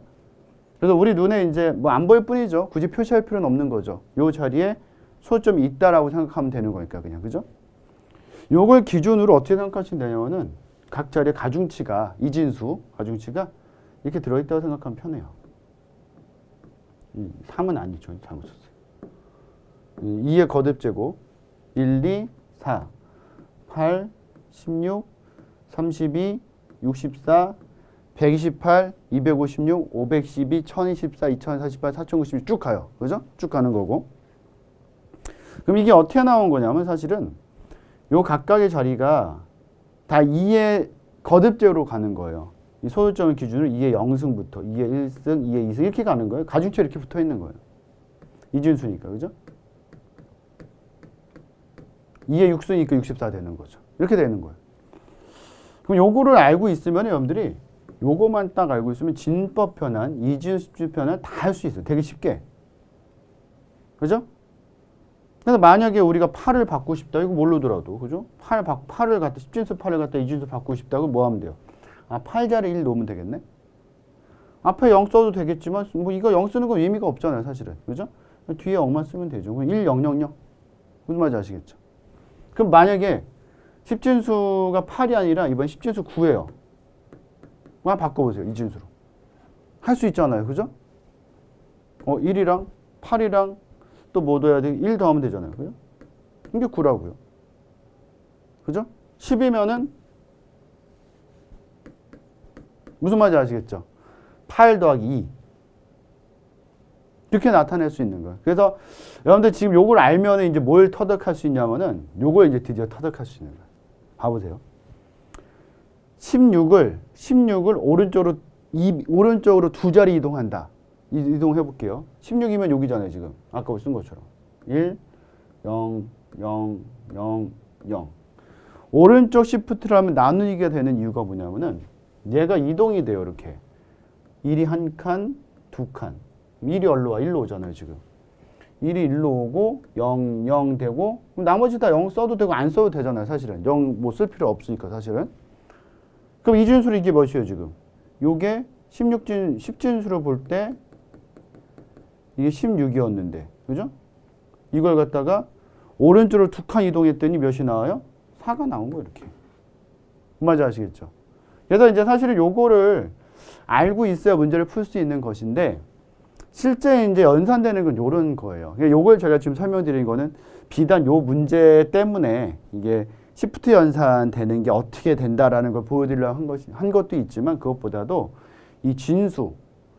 A: 그래서 우리 눈에 이제 뭐 안 보일 뿐이죠. 굳이 표시할 필요는 없는 거죠. 요 자리에 소수점이 있다라고 생각하면 되는 거니까, 그냥. 그죠? 요걸 기준으로 어떻게 생각하시면 되냐면은 각 자리에 가중치가, 이진수 가중치가 이렇게 들어있다고 생각하면 편해요. 3은 아니죠. 잘못 썼어요. 2의 거듭제곱 1, 2, 4, 8, 16, 32, 64, 128, 256, 512, 1024, 2048, 4096 쭉 가요. 그죠? 쭉 가는 거고. 그럼 이게 어떻게 나온 거냐면 사실은 요 각각의 자리가 다 2의 거듭제로 가는 거예요. 이 소수점을 기준으로 2의 0승부터 2의 1승, 2의 2승 이렇게 가는 거예요. 가중치가 이렇게 붙어 있는 거예요. 이진수니까. 그죠? 2의 6승이니까 64 되는 거죠. 이렇게 되는 거예요. 그럼 요거를 알고 있으면 여러분들이 요거만 딱 알고 있으면 진법 편한, 이진수 편한 다 할 수 있어요. 되게 쉽게. 그죠? 그래서 만약에 우리가 8을 받고 싶다. 이거 모르더라도. 그죠? 8을 갖다, 10진수 8을 갖다 이진수 받고 싶다고 뭐 하면 돼요? 8자리 1 놓으면 되겠네? 앞에 0 써도 되겠지만, 뭐 이거 0 쓰는 건 의미가 없잖아요, 사실은. 그죠? 뒤에 0만 쓰면 되죠. 1, 0, 0, 0. 무슨 말인지 아시겠죠? 그럼 만약에 10진수가 8이 아니라 이번 10진수 9예요. 한번 바꿔보세요, 이진수로. 할 수 있잖아요, 그죠? 1이랑 8이랑 또 뭐 넣어야 돼? 1 더하면 되잖아요, 그죠? 이게 9라고요. 그죠? 10이면은 무슨 말인지 아시겠죠? 8 더하기 2. 이렇게 나타낼 수 있는 거예요. 그래서 여러분들 지금 요걸 알면 이제 뭘 터득할 수 있냐면은 요걸 이제 드디어 터득할 수 있는 거예요. 봐보세요. 16을 오른쪽으로 두 자리 이동한다. 이동해 볼게요. 16이면 여기잖아요, 지금. 아까 쓴 것처럼. 1, 0, 0, 0, 0. 오른쪽 시프트를 하면 나누기가 되는 이유가 뭐냐면은 얘가 이동이 돼요, 이렇게. 1이 한 칸, 두 칸. 1이 어디로 와? 1로 오잖아요, 지금. 1이 1로 오고 0, 0 되고 그럼 나머지 다 0 써도 되고 안 써도 되잖아요, 사실은. 0 뭐 쓸 필요 없으니까, 사실은. 그럼 이진수로 이게 몇이에요, 지금? 요게 10진수로 볼 때 이게 16이었는데. 그죠? 이걸 갖다가 오른쪽으로 두 칸 이동했더니 몇이 나와요? 4가 나온 거예요, 이렇게. 그 말인지 아시겠죠? 그래서 이제 사실은 요거를 알고 있어야 문제를 풀 수 있는 것인데 실제 이제 연산되는 건 요런 거예요. 요걸 제가 지금 설명드린 거는 비단 요 문제 때문에 이게 시프트 연산되는 게 어떻게 된다라는 걸 보여드리려고 한 것도 있지만 그것보다도 이 진수,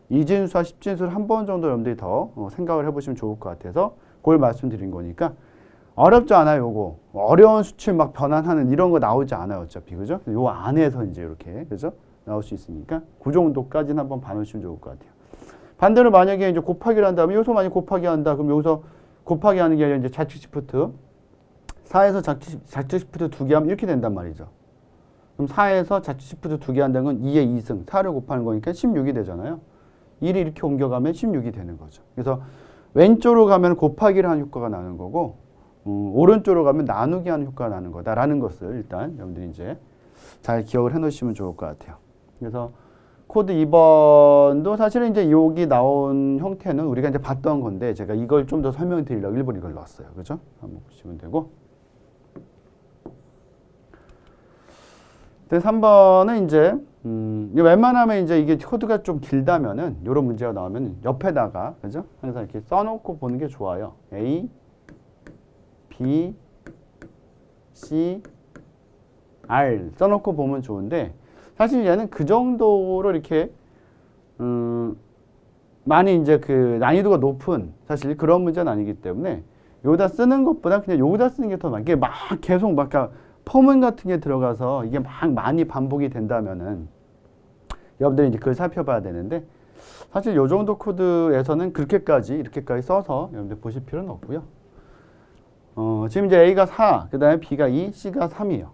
A: 이진수와 십진수를 한 번 정도 여러분들이 더 생각을 해보시면 좋을 것 같아서 그걸 말씀드린 거니까 어렵지 않아요, 요거. 어려운 수치 막 변환하는 이런 거 나오지 않아요, 어차피. 그죠? 요 안에서 이제 이렇게, 그죠? 나올 수 있으니까 그 정도까지는 한번 봐놓으시면 좋을 것 같아요. 반대로 만약에 이제 곱하기를 한다면 여기서 만약 곱하기 한다. 그럼 여기서 곱하기 하는 게 아니라 이제 좌측 시프트. 4에서 좌측 시프트 2개 하면 이렇게 된단 말이죠. 그럼 4에서 좌측 시프트 2개 한다는 건 2의 2승. 4를 곱하는 거니까 16이 되잖아요. 1이 이렇게 옮겨가면 16이 되는 거죠. 그래서 왼쪽으로 가면 곱하기를 하는 효과가 나는 거고 오른쪽으로 가면 나누기 하는 효과가 나는 거다라는 것을 일단 여러분들이 이제 잘 기억을 해 놓으시면 좋을 것 같아요. 그래서 코드 2번도 사실은 이제 여기 나온 형태는 우리가 이제 봤던 건데 제가 이걸 좀 더 설명드리려고 일본 이걸 넣었어요. 그죠? 한번 보시면 되고. 근데 3번은 이제 웬만하면 이제 이게 코드가 좀 길다면은 이런 문제가 나오면 옆에다가 그죠? 항상 이렇게 써놓고 보는 게 좋아요. A, B, C, R 써놓고 보면 좋은데 사실 얘는 그 정도로 이렇게 많이 이제 그 난이도가 높은 사실 그런 문제는 아니기 때문에 여기다 쓰는 것보다 그냥 여기다 쓰는 게 더 많아. 이게 막 계속 막 퍼문 같은 게 들어가서 이게 막 많이 반복이 된다면은 여러분들이 이제 그걸 살펴봐야 되는데 사실 요 정도 코드에서는 이렇게까지 써서 여러분들 보실 필요는 없고요. 지금 이제 A가 4, 그 다음에 B가 2, C가 3이에요.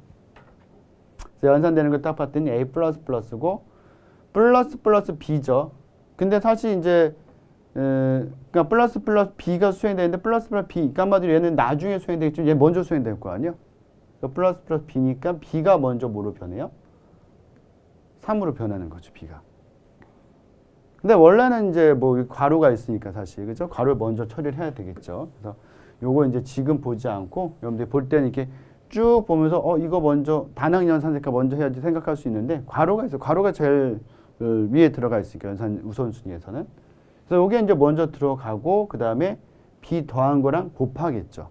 A: 그래서 연산되는 걸 딱 봤더니 A 플러스 플러스고 플러스 B죠. 근데 사실 이제 그러니까 플러스 B가 수행되는데 플러스 B, 그러니까 한마디로 얘는 나중에 수행되겠죠. 얘 먼저 수행될 거 아니에요? 플러스 B니까 B가 먼저 뭐로 변해요? 3으로 변하는 거죠, B가. 근데 원래는 이제 뭐 괄호가 있으니까 사실, 그죠? 괄호를 먼저 처리를 해야 되겠죠. 그래서 요거 이제 지금 보지 않고 여러분들 볼 때는 이렇게 쭉 보면서 이거 먼저 단항연산니까 먼저 해야지 생각할 수 있는데 괄호가 있어요. 괄호가 제일 위에 들어가 있으니까 연산 우선순위에서는. 그래서 요게 이제 먼저 들어가고 그 다음에 B 더한 거랑 곱하겠죠.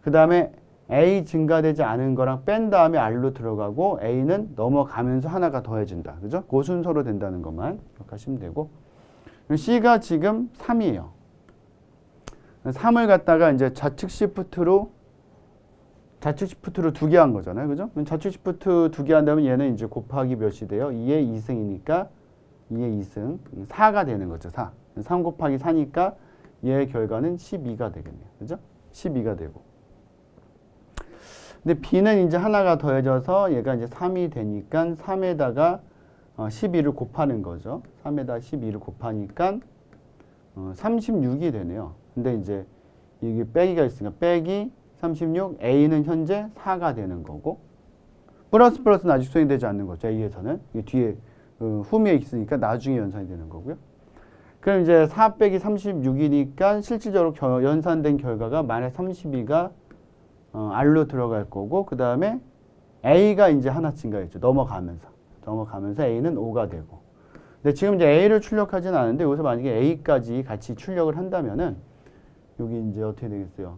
A: 그 다음에 A 증가되지 않은 거랑 뺀 다음에 R로 들어가고 A는 넘어가면서 하나가 더해진다. 그죠? 그 순서로 된다는 것만 기억하시면 되고. C가 지금 3이에요. 3을 갖다가 이제 좌측 시프트로 두 개 한 거잖아요. 그죠? 좌측 시프트 두 개 한다면 얘는 이제 곱하기 몇이 돼요? 2의 2승이니까 2의 2승. 4가 되는 거죠. 4. 3 곱하기 4니까 얘의 결과는 12가 되겠네요. 그죠? 12가 되고. 근데 B는 이제 하나가 더해져서 얘가 이제 3이 되니까 3에다가 12를 곱하는 거죠. 3에다가 12를 곱하니까 36이 되네요. 근데 이제 이게 빼기가 있으니까 빼기 36, A는 현재 4가 되는 거고 플러스는 아직 수행되지 않는 거죠. A에서는. 이게 뒤에 후미에 있으니까 나중에 연산이 되는 거고요. 그럼 이제 4 빼기 36이니까 실질적으로 연산된 결과가 만약 32가 R로 들어갈 거고 그 다음에 A가 이제 하나 증가했죠. 넘어가면서 A는 5가 되고. 근데 지금 이제 A를 출력하진 않은데 여기서 만약에 A까지 같이 출력을 한다면은 여기 이제 어떻게 되겠어요?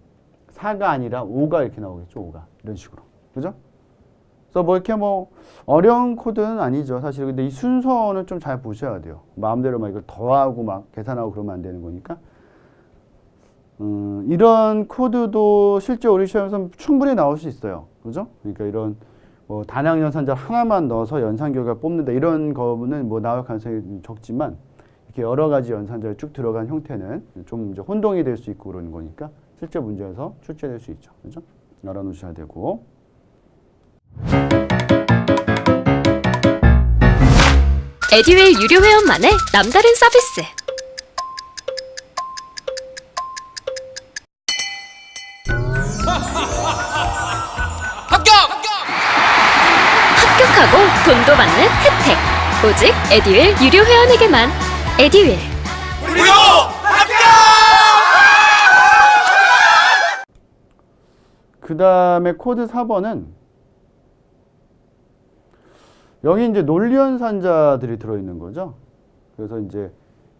A: 4가 아니라 5가 이렇게 나오겠죠. 5가. 이런 식으로. 그죠? 그래서 뭐 이렇게 뭐 어려운 코드는 아니죠. 사실. 근데 이 순서는 좀 잘 보셔야 돼요. 마음대로 막 이걸 더하고 막 계산하고 그러면 안 되는 거니까. 이런 코드도 실제 우리 시험에서 충분히 나올 수 있어요. 그죠? 그러니까 이런 뭐 단항 연산자 하나만 넣어서 연산 결과 뽑는다 이런 거는 뭐 나올 가능성이 적지만 이렇게 여러 가지 연산자가 쭉 들어간 형태는 좀 이제 혼동이 될 수 있고 그러는 거니까 실제 문제에서 출제될 수 있죠. 그죠? 알아놓으셔야 되고.
B: 에듀윌 유료 회원만의 남다른 서비스. 합격하고 돈도 받는 혜택. 오직 에듀윌 유료 회원에게만. 에듀윌.
C: 무료 합격!
A: 그 다음에 코드 4번은 여기 이제 논리연산자들이 들어있는 거죠. 그래서 이제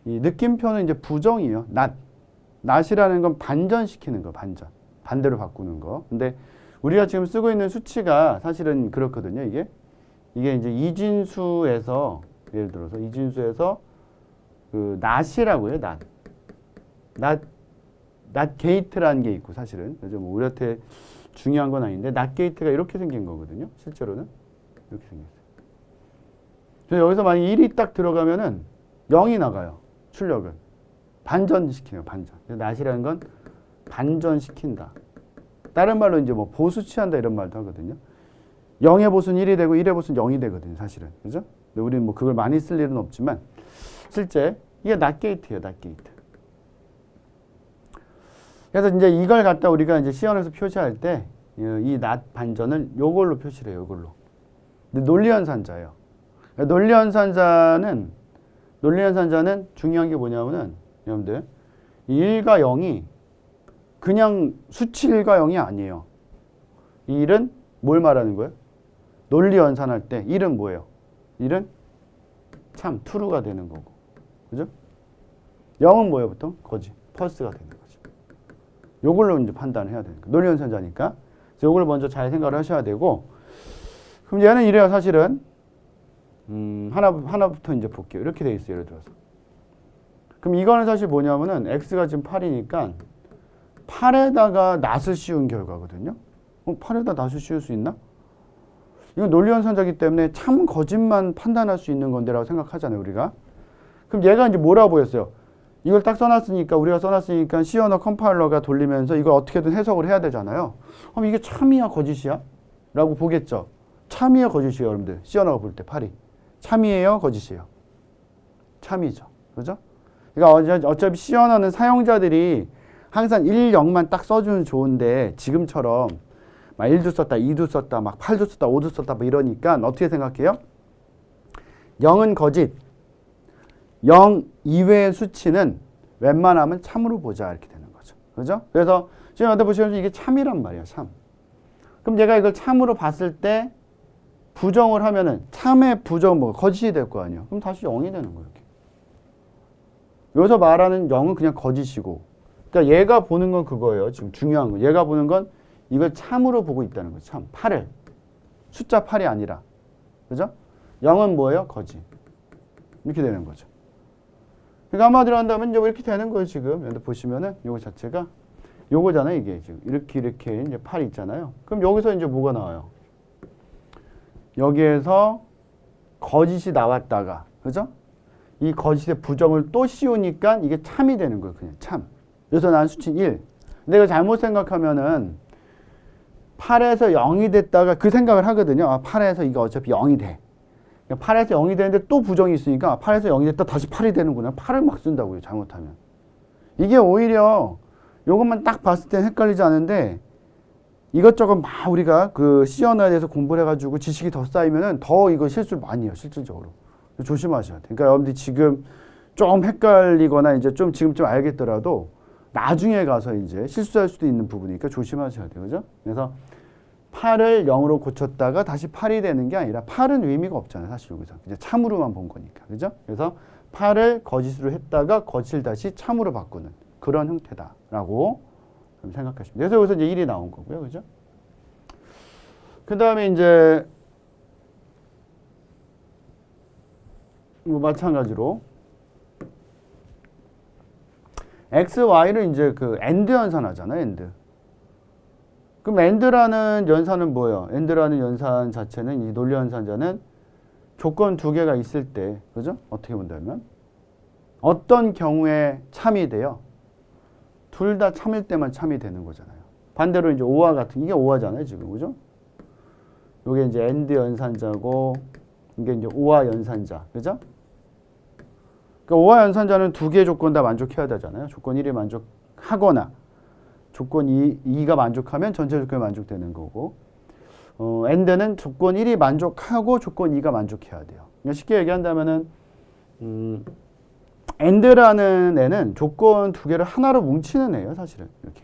A: 이 느낌표는 이제 부정이에요. 낫이라는 건 반전시키는 거, 반대로 바꾸는 거. 근데 우리가 지금 쓰고 있는 수치가 사실은 그렇거든요. 이게 이제 이진수에서 예를 들어서 이진수에서 그 낫이라고 해요. 낫 게이트라는 게 있고 사실은 그래서 뭐 우리한테 중요한 건 아닌데 낫 게이트가 이렇게 생긴 거거든요. 실제로는 이렇게 생겼어요. 그래서 여기서 만약 1이 딱 들어가면은 0이 나가요. 출력은 반전시키네요. 반전. 낫이라는 건 반전시킨다. 다른 말로 이제 뭐 보수 취한다 이런 말도 하거든요. 0의 보수는 1이 되고 1의 보수는 0이 되거든요. 사실은. 그죠? 근데 우리는 뭐 그걸 많이 쓸 일은 없지만 실제 이게 낫 게이트예요. 낫 게이트. 그래서 이제 이걸 갖다 우리가 이제 시연에서 표시할 때 이 낫 반전을 요걸로 표시를 해요. 요걸로. 근데 논리연산자예요. 논리연산자는 중요한 게 뭐냐면은 여러분들 1과 0이 그냥 수치 1과 0이 아니에요. 이 1은 뭘 말하는 거예요? 논리 연산할 때 1은 뭐예요? 1은 참, true가 되는 거고. 그죠? 0은 뭐예요, 보통? 거짓, false가 되는 거죠. 요걸로 이제 판단을 해야 되니까. 논리 연산자니까. 요걸 먼저 잘 생각을 하셔야 되고, 그럼 얘는 이래요, 사실은. 하나부터 이제 볼게요. 이렇게 돼 있어요, 예를 들어서. 그럼 이거는 사실 뭐냐면은, x가 지금 8이니까, 8에다가 낫을 씌운 결과거든요. 8에다 낫을 씌울 수 있나? 이건 논리연산자이기 때문에 참 거짓만 판단할 수 있는 건데라고 생각하잖아요, 우리가. 그럼 얘가 이제 뭐라고 보였어요? 이걸 딱 써놨으니까, 우리가 써놨으니까 C 언어 컴파일러가 돌리면서 이걸 어떻게든 해석을 해야 되잖아요. 그럼 이게 참이야, 거짓이야? 라고 보겠죠. 참이에요, 거짓이에요, 여러분들. C 언어가 볼 때 8이. 참이에요, 거짓이에요? 참이죠. 그죠? 그러니까 어차피 C 언어는 사용자들이 항상 1, 0만 딱 써주면 좋은데 지금처럼 막 1도 썼다, 2도 썼다, 막 8도 썼다, 5도 썼다 뭐 이러니까 어떻게 생각해요? 0은 거짓, 0 이외의 수치는 웬만하면 참으로 보자 이렇게 되는 거죠. 그죠? 그래서 지금 여기 보시면 이게 참이란 말이에요. 참. 그럼 얘가 이걸 참으로 봤을 때 부정을 하면은 참의 부정 뭐 거짓이 될 거 아니에요. 그럼 다시 0이 되는 거예요. 이렇게. 여기서 말하는 0은 그냥 거짓이고, 그러니까 얘가 보는 건 그거예요. 지금 중요한 거. 얘가 보는 건 이걸 참으로 보고 있다는 거죠. 참. 8을. 숫자 8이 아니라. 그죠? 0은 뭐예요? 거짓. 이렇게 되는 거죠. 그러니까 한마디로 한다면 이제 이렇게 되는 거예요, 지금. 여기 보시면은 요거 자체가 요거잖아요, 이게 지금. 이렇게 이제 8이 있잖아요. 그럼 여기서 이제 뭐가 나와요? 여기에서 거짓이 나왔다가, 그죠? 이 거짓의 부정을 또 씌우니까 이게 참이 되는 거예요, 그냥 참. 그래서 난 수치 1. 근데 이거 잘못 생각하면은 8에서 0이 됐다가 그 생각을 하거든요. 아, 8에서 이거 어차피 0이 돼. 8에서 0이 되는데 또 부정이 있으니까 8에서 0이 됐다 다시 8이 되는구나. 8을 막 쓴다고요, 잘못하면. 이게 오히려 이것만 딱 봤을 땐 헷갈리지 않은데 이것저것 막 우리가 그 C 언어에 대해서 공부를 해가지고 지식이 더 쌓이면은 더 이거 실수를 많이 해요, 실질적으로. 조심하셔야 돼요. 그러니까 여러분들이 지금 좀 헷갈리거나 이제 좀 지금 좀 알겠더라도 나중에 가서 이제 실수할 수도 있는 부분이니까 조심하셔야 돼요. 그죠? 그래서 8을 0으로 고쳤다가 다시 8이 되는 게 아니라 8은 의미가 없잖아요. 사실 여기서. 이제 참으로만 본 거니까. 그죠? 그래서 8을 거짓으로 했다가 거짓을 다시 참으로 바꾸는 그런 형태다라고 생각하시면 돼요. 그래서 여기서 이제 1이 나온 거고요. 그죠? 그 다음에 이제 뭐 마찬가지로 x, y를 이제 그 AND 연산하잖아요. AND. 그럼 AND라는 연산은 뭐예요? AND라는 연산 자체는 이 논리 연산자는 조건 두 개가 있을 때, 그죠? 어떻게 본다면 어떤 경우에 참이 돼요? 둘 다 참일 때만 참이 되는 거잖아요. 반대로 이제 오화 같은 이게 오화잖아요, 지금. 그죠? 요게 이제 AND 연산자고 이게 이제 오화 연산자. 그죠? 그러니까 오화 연산자는 두 개의 조건 다 만족해야 되잖아요. 조건 1이 만족하거나 조건 2가 만족하면 전체 조건이 만족되는 거고 AND는 조건 1이 만족하고 조건 2가 만족해야 돼요. 그러니까 쉽게 얘기한다면은 AND라는 애는 조건 두 개를 하나로 뭉치는 애예요, 사실은. 이렇게.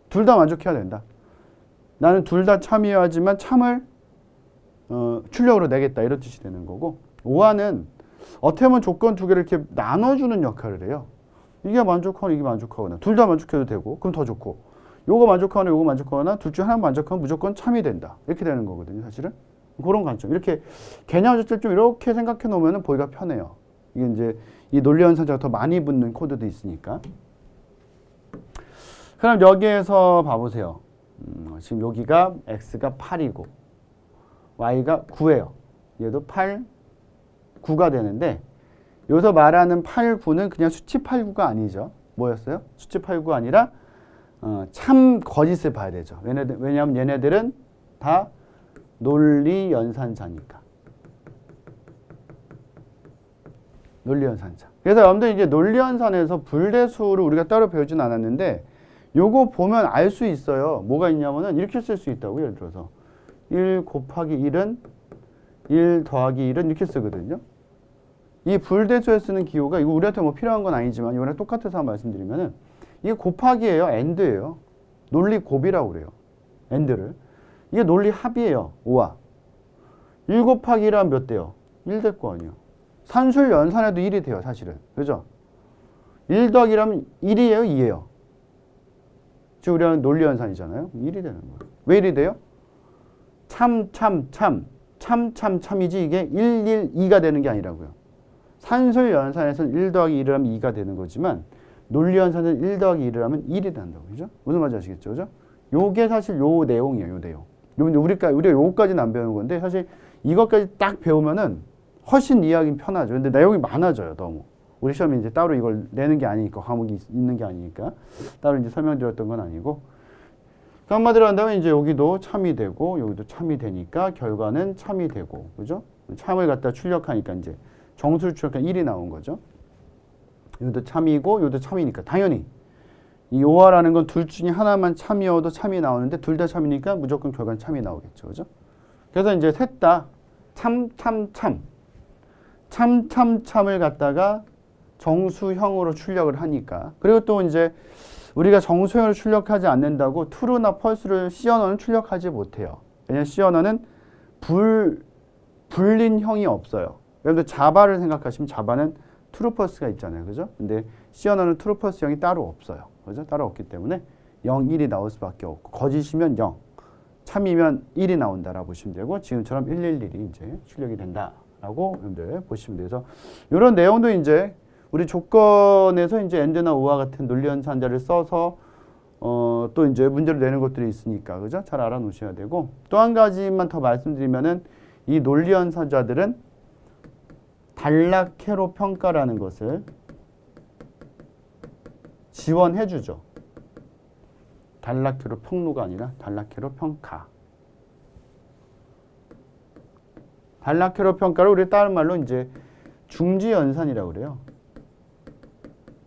A: 둘 다 만족해야 된다. 나는 둘 다 참여하지만 참을 출력으로 내겠다. 이런 뜻이 되는 거고 오화는 어떻게 보면 조건 두 개를 이렇게 나눠주는 역할을 해요. 이게 만족하거나 이게 만족하거나 둘 다 만족해도 되고 그럼 더 좋고 요거 만족하거나 요거 만족하거나 둘 중 하나 만족하면 무조건 참이 된다. 이렇게 되는 거거든요, 사실은. 그런 관점. 이렇게 개념 자체를 좀 이렇게 생각해 놓으면 보기가 편해요. 이게 이제 이 논리 연산자가 더 많이 붙는 코드도 있으니까. 그럼 여기에서 봐보세요. 지금 여기가 x가 8이고 y가 9예요. 얘도 8, 9가 되는데 여기서 말하는 8, 9는 그냥 수치 8, 9가 아니죠. 뭐였어요? 수치 8, 9가 아니라 참 거짓을 봐야 되죠. 왜냐하면 얘네들은 다 논리 연산자니까. 논리 연산자. 그래서 여러분들 이제 논리 연산에서 불대수를 우리가 따로 배우진 않았는데 요거 보면 알 수 있어요. 뭐가 있냐면은 이렇게 쓸 수 있다고. 예를 들어서 1 곱하기 1은 1 더하기 1은 이렇게 쓰거든요. 이 불대수에 쓰는 기호가 이거 우리한테 뭐 필요한 건 아니지만 이거랑 똑같아서 말씀드리면은 이게 곱하기예요. AND예요. 논리 곱이라고 그래요. AND를. 이게 논리 합이에요. 5와. 1 곱하기 1하면 몇 돼요? 1 될 거 아니에요. 산술 연산해도 1이 돼요, 사실은. 그죠? 1 더하기 1하면 1이에요, 2예요? 지금 우리가 논리 연산이잖아요. 1이 되는 거예요. 왜 1이 돼요? 참이지 이게 1, 1, 2가 되는 게 아니라고요. 산술 연산에서는 1 더하기 1을 하면 2가 되는 거지만 논리 연산은 1 더하기 1을 하면 1이 된다고. 그죠? 무슨 말인지 아시겠죠? 그죠? 요게 사실 요 내용이에요, 요 내용. 우리가 요거까지는 안 배우는 건데 사실 이것까지 딱 배우면은 훨씬 이해하기 편하죠. 근데 내용이 많아져요, 너무. 우리 시험에 이제 따로 이걸 내는 게 아니니까, 과목이 있는 게 아니니까 따로 이제 설명드렸던 건 아니고. 그 한마디로 한다면 이제 여기도 참이 되고 여기도 참이 되니까 결과는 참이 되고, 그죠? 참을 갖다 출력하니까 이제 정수를 출력하니까 1이 나온 거죠. 여기도 참이고 여기도 참이니까 당연히 이 오화라는 건 둘 중에 하나만 참이어도 참이 나오는데 둘 다 참이니까 무조건 결과는 참이 나오겠죠. 그죠? 그래서 이제 셋 다 참을 갖다가 정수형으로 출력을 하니까. 그리고 또 이제 우리가 정수형으로 출력하지 않는다고 true나 false를 C 언어는 출력하지 못해요. 왜냐하면 C 언어는 불린형이 없어요. 여러분들 자바를 생각하시면 자바는 true, false가 있잖아요. 그죠? 근데 C 언어는 true, false 형이 따로 없어요. 그죠? 따로 없기 때문에 0, 1이 나올 수밖에 없고 거짓이면 0, 참이면 1이 나온다라고 보시면 되고 지금처럼 111이 이제 출력이 된다라고 여러분들 보시면 돼서 이런 내용도 이제 우리 조건에서 이제 and나 or와 같은 논리 연산자를 써서 또 이제 문제를 내는 것들이 있으니까 그죠? 잘 알아놓으셔야 되고 또 한 가지만 더 말씀드리면은 이 논리 연산자들은 단락회로 평가라는 것을 지원해 주죠. 단락회로 평로가 아니라 단락회로 평가. 단락회로 평가를 우리 다른 말로 이제 중지 연산이라고 그래요.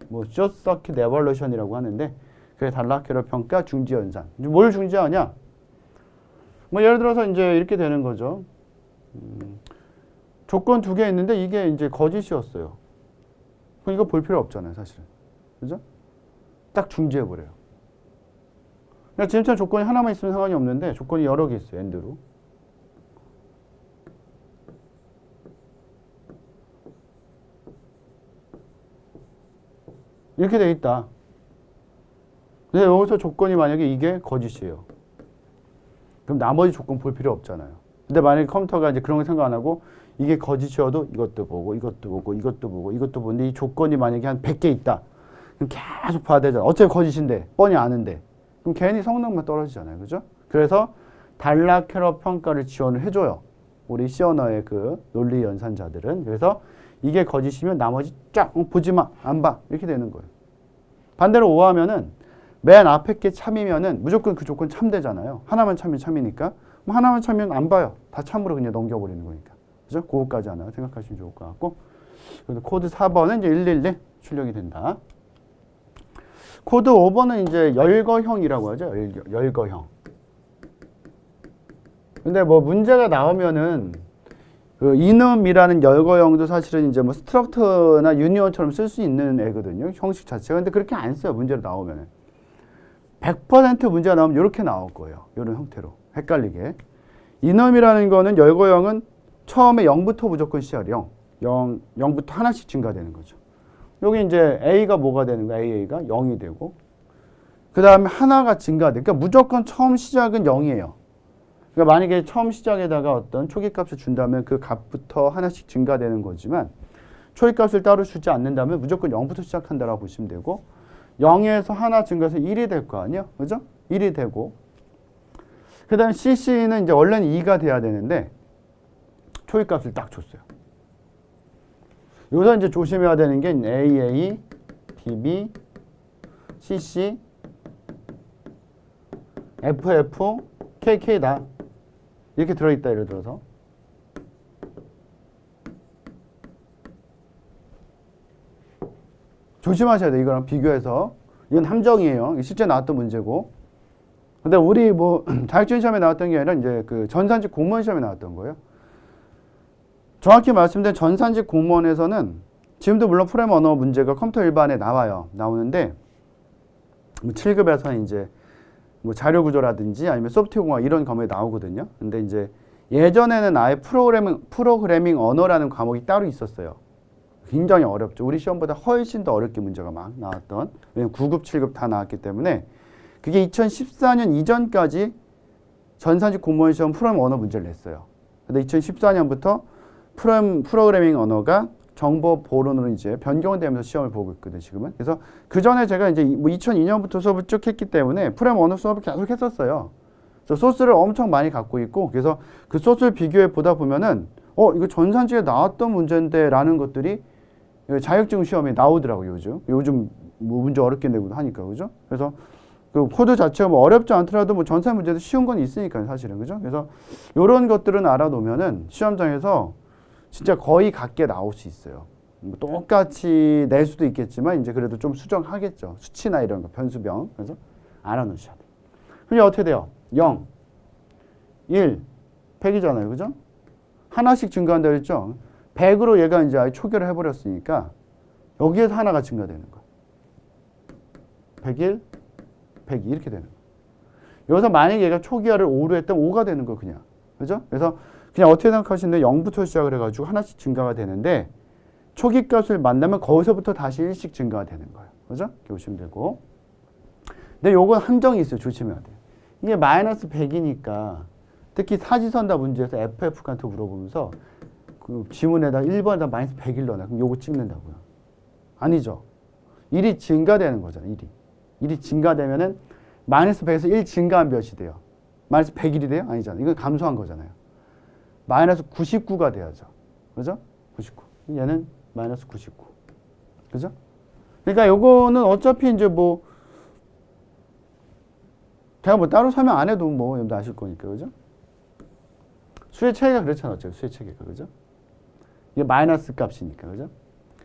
A: 뭐 short circuit evaluation이라고 하는데 그게 단락회로 평가 중지 연산. 뭘 중지하냐? 뭐 예를 들어서 이제 이렇게 되는 거죠. 조건 2개 있는데 이게 이제 거짓이었어요. 그럼 이거 볼 필요 없잖아요, 사실은. 그죠? 딱 중지해버려요. 그러니까 지금처럼 조건이 하나만 있으면 상관이 없는데 조건이 여러 개 있어요, AND로. 이렇게 돼 있다. 근데 여기서 조건이 만약에 이게 거짓이에요. 그럼 나머지 조건 볼 필요 없잖아요. 근데 만약에 컴퓨터가 이제 그런 거 생각 안 하고 이게 거짓이어도 이것도 보고 이것도 보고 이것도 보고 이것도 보는데 이 조건이 만약에 한 100개 있다. 그럼 계속 봐야 되잖아. 어차피 거짓인데 뻔히 아는데. 그럼 괜히 성능만 떨어지잖아요. 그죠? 그래서 단락회로 평가를 지원을 해줘요. 우리 C 언어의 그 논리 연산자들은. 그래서 이게 거짓이면 나머지 쫙 보지 마, 안 봐. 이렇게 되는 거예요. 반대로 오하면은 맨 앞에 게 참이면은 무조건 그 조건 참되잖아요. 하나만 참이면 참이니까. 뭐 하나만 참이면 안 봐요. 다 참으로 그냥 넘겨버리는 거니까. 그죠? 그거까지 하나 생각하시면 좋을 것 같고. 그래서 코드 4번은 이제 111 출력이 된다. 코드 5번은 이제 열거형이라고 하죠. 열거형. 근데 뭐 문제가 나오면은 그 inum이라는 열거형도 사실은 이제 뭐 스트럭트나 유니온처럼 쓸 수 있는 애거든요. 형식 자체가. 근데 그렇게 안 써요. 문제로 나오면은. 100% 문제가 나오면 이렇게 나올 거예요. 이런 형태로. 헷갈리게. inum이라는 거는 열거형은 처음에 0부터 무조건 시작해요. 0부터 하나씩 증가되는 거죠. 여기 이제 A가 뭐가 되는 거야? AA가 0이 되고. 그 다음에 하나가 증가돼. 그러니까 무조건 처음 시작은 0이에요. 그러니까 만약에 처음 시작에다가 어떤 초기값을 준다면 그 값부터 하나씩 증가되는 거지만 초기값을 따로 주지 않는다면 무조건 0부터 시작한다라고 보시면 되고 0에서 하나 증가해서 1이 될 거 아니에요? 그죠? 1이 되고 그 다음에 CC는 이제 원래는 2가 돼야 되는데 초기값을 딱 줬어요. 여기서 이제 조심해야 되는 게 AA, BB, CC, FF, KK다. 이렇게 들어있다, 예를 들어서. 조심하셔야 돼요. 이거랑 비교해서. 이건 함정이에요. 실제 나왔던 문제고. 근데 우리 뭐 자격증 시험에 나왔던 게 아니라 이제 그 전산직 공무원 시험에 나왔던 거예요. 정확히 말씀드린 전산직 공무원에서는 지금도 물론 프로그래밍 언어 문제가 컴퓨터 일반에 나와요. 나오는데 뭐 7급에서 이제 뭐 자료 구조라든지 아니면 소프트웨어 공학 이런 과목이 나오거든요. 근데 이제 예전에는 아예 프로그래밍 언어라는 과목이 따로 있었어요. 굉장히 어렵죠. 우리 시험보다 훨씬 더 어렵게 문제가 막 나왔던, 왜냐면 9급, 7급 다 나왔기 때문에 그게 2014년 이전까지 전산직 공무원 시험 프로그래밍 언어 문제를 냈어요. 근데 2014년부터 프로그래밍 언어가 정보 보론으로 이제 변경이 되면서 시험을 보고 있거든요, 지금은. 그래서 그 전에 제가 이제 뭐 2002년부터 수업을 쭉 했기 때문에 프로그래밍 언어 수업을 계속 했었어요. 그래서 소스를 엄청 많이 갖고 있고, 그래서 그 소스를 비교해 보다 보면은 이거 전산직에 나왔던 문제인데 라는 것들이 자격증 시험에 나오더라고요, 요즘 뭐 문제 어렵게 내고 하니까, 그죠? 그래서 그 코드 자체가 뭐 어렵지 않더라도 뭐 전산 문제도 쉬운 건 있으니까요, 사실은, 그죠? 그래서 이런 것들은 알아놓으면은 시험장에서 진짜 거의 같게 나올 수 있어요. 뭐 똑같이 낼 수도 있겠지만 이제 그래도 좀 수정하겠죠. 수치나 이런 거, 변수병. 그래서 알아놓으셔야 돼요. 그럼 어떻게 돼요? 0, 1, 100이잖아요, 그죠? 하나씩 증가한다고 했죠? 100으로 얘가 이제 아예 초기화를 해버렸으니까 여기에서 하나가 증가되는 거예요. 101, 102 이렇게 되는 거예요. 여기서 만약에 얘가 초기화를 5로 했다면 5가 되는 거예요, 그냥. 그죠? 그래서 그냥 어떻게 생각하시는데 0부터 시작을 해가지고 하나씩 증가가 되는데 초기 값을 만나면 거기서부터 다시 1씩 증가가 되는 거예요. 그죠? 이렇게 보시면 되고. 근데 요건 한정이 있어요. 조심해야 돼요. 이게 마이너스 100이니까 특히 사지선다 문제에서 FF한테 물어보면서 그 지문에다 1번에다 마이너스 100을 넣어놔. 그럼 요거 찍는다고요. 아니죠. 1이 증가되는 거잖아요. 1이 증가되면은 마이너스 100에서 1 증가한 몇이 돼요? 마이너스 101이 돼요? 아니잖아요. 이건 감소한 거잖아요. 마이너스 99가 돼야죠. 그죠? 99. 얘는 마이너스 99. 그죠? 그러니까 요거는 어차피 이제 뭐 제가 뭐 따로 설명 안 해도 뭐 여러분들 아실 거니까. 그죠? 수의 체계가 그렇잖아요. 어차피 수의 체계가. 그죠? 이게 마이너스 값이니까. 그죠?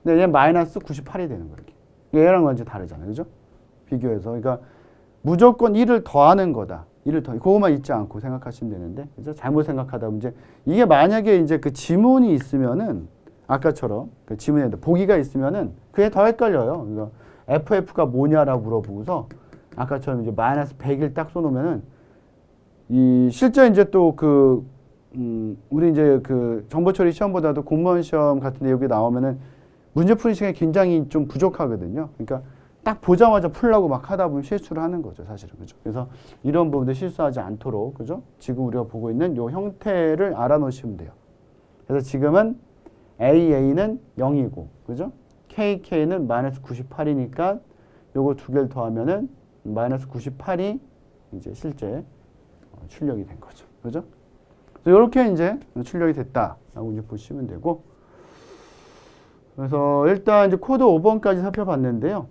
A: 근데 얘는 마이너스 98이 되는 거예요. 얘랑 완전 다르잖아요. 그죠? 비교해서. 그러니까 무조건 1을 더하는 거다. 1을 더, 그거만 잊지 않고 생각하시면 되는데, 그죠? 잘못 생각하다 보면 이게 만약에 이제 그 지문이 있으면은, 아까처럼 그 지문에 보기가 있으면은 그게 더 헷갈려요. 그러니까 FF가 뭐냐라고 물어보고서 아까처럼 이제 마이너스 100을 딱 써놓으면은 실제 이제 또 우리 이제 그 정보처리 시험보다도 공무원 시험 같은 데 여기 나오면은 문제 푸는 시간이 굉장히 좀 부족하거든요. 그러니까 딱 보자마자 풀라고 막 하다 보면 실수를 하는 거죠, 사실은. 그죠? 그래서 이런 부분들 실수하지 않도록, 그죠? 지금 우리가 보고 있는 요 형태를 알아놓으시면 돼요. 그래서 지금은 AA는 0이고, 그죠? KK는 마이너스 98이니까 요거 두 개를 더하면은 마이너스 98이 이제 실제 출력이 된 거죠. 그죠? 그래서 이렇게 이제 출력이 됐다라고 이제 보시면 되고, 그래서 일단 이제 코드 5번까지 살펴봤는데요.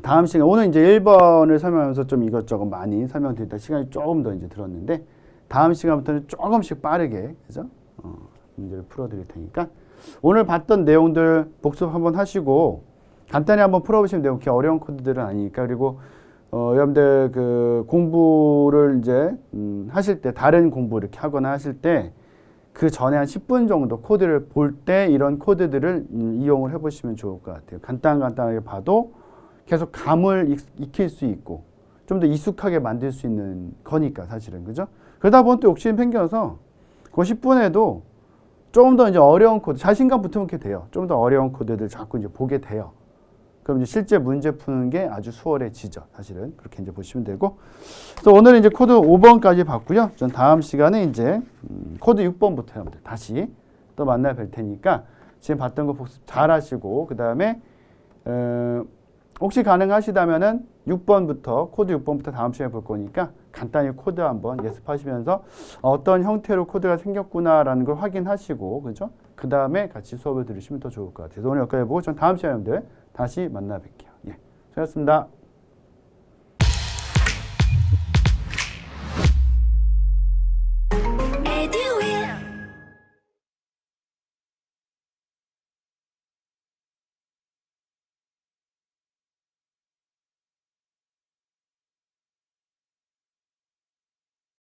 A: 다음 시간, 오늘 이제 1번을 설명하면서 좀 이것저것 많이 설명드렸다 시간이 조금 더 이제 들었는데, 다음 시간부터는 조금씩 빠르게, 그죠? 문제를 풀어드릴 테니까, 오늘 봤던 내용들 복습 한번 하시고, 간단히 한번 풀어보시면 돼요. 그렇게 어려운 코드들은 아니니까. 그리고, 여러분들 그 공부를 이제, 하실 때, 다른 공부 이렇게 하거나 하실 때, 그 전에 한 10분 정도 코드를 볼 때 이런 코드들을 이용을 해보시면 좋을 것 같아요. 간단하게 봐도 계속 감을 익힐 수 있고 좀 더 익숙하게 만들 수 있는 거니까, 사실은. 그죠? 그러다 보면 또 욕심 생겨서 그 10분에도 조금 더 이제 어려운 코드, 자신감 붙으면 이렇게 돼요. 좀 더 어려운 코드들 자꾸 이제 보게 돼요. 그럼 이제 실제 문제 푸는 게 아주 수월해지죠. 사실은. 그렇게 이제 보시면 되고. 그래서 오늘 이제 코드 5번까지 봤고요. 전 다음 시간에 이제 코드 6번부터 여러분들 다시 또 만나 뵐 테니까 지금 봤던 거 복습 잘 하시고, 그 다음에, 혹시 가능하시다면은 6번부터, 코드 6번부터 다음 시간에 볼 거니까 간단히 코드 한번 예습하시면서 어떤 형태로 코드가 생겼구나라는 걸 확인하시고, 그죠? 그 다음에 같이 수업을 들으시면 더 좋을 것 같아요. 오늘 여기까지 보고 전 다음 시간에 여러분들 다시 만나 뵐게요. 예. 수고하셨습니다.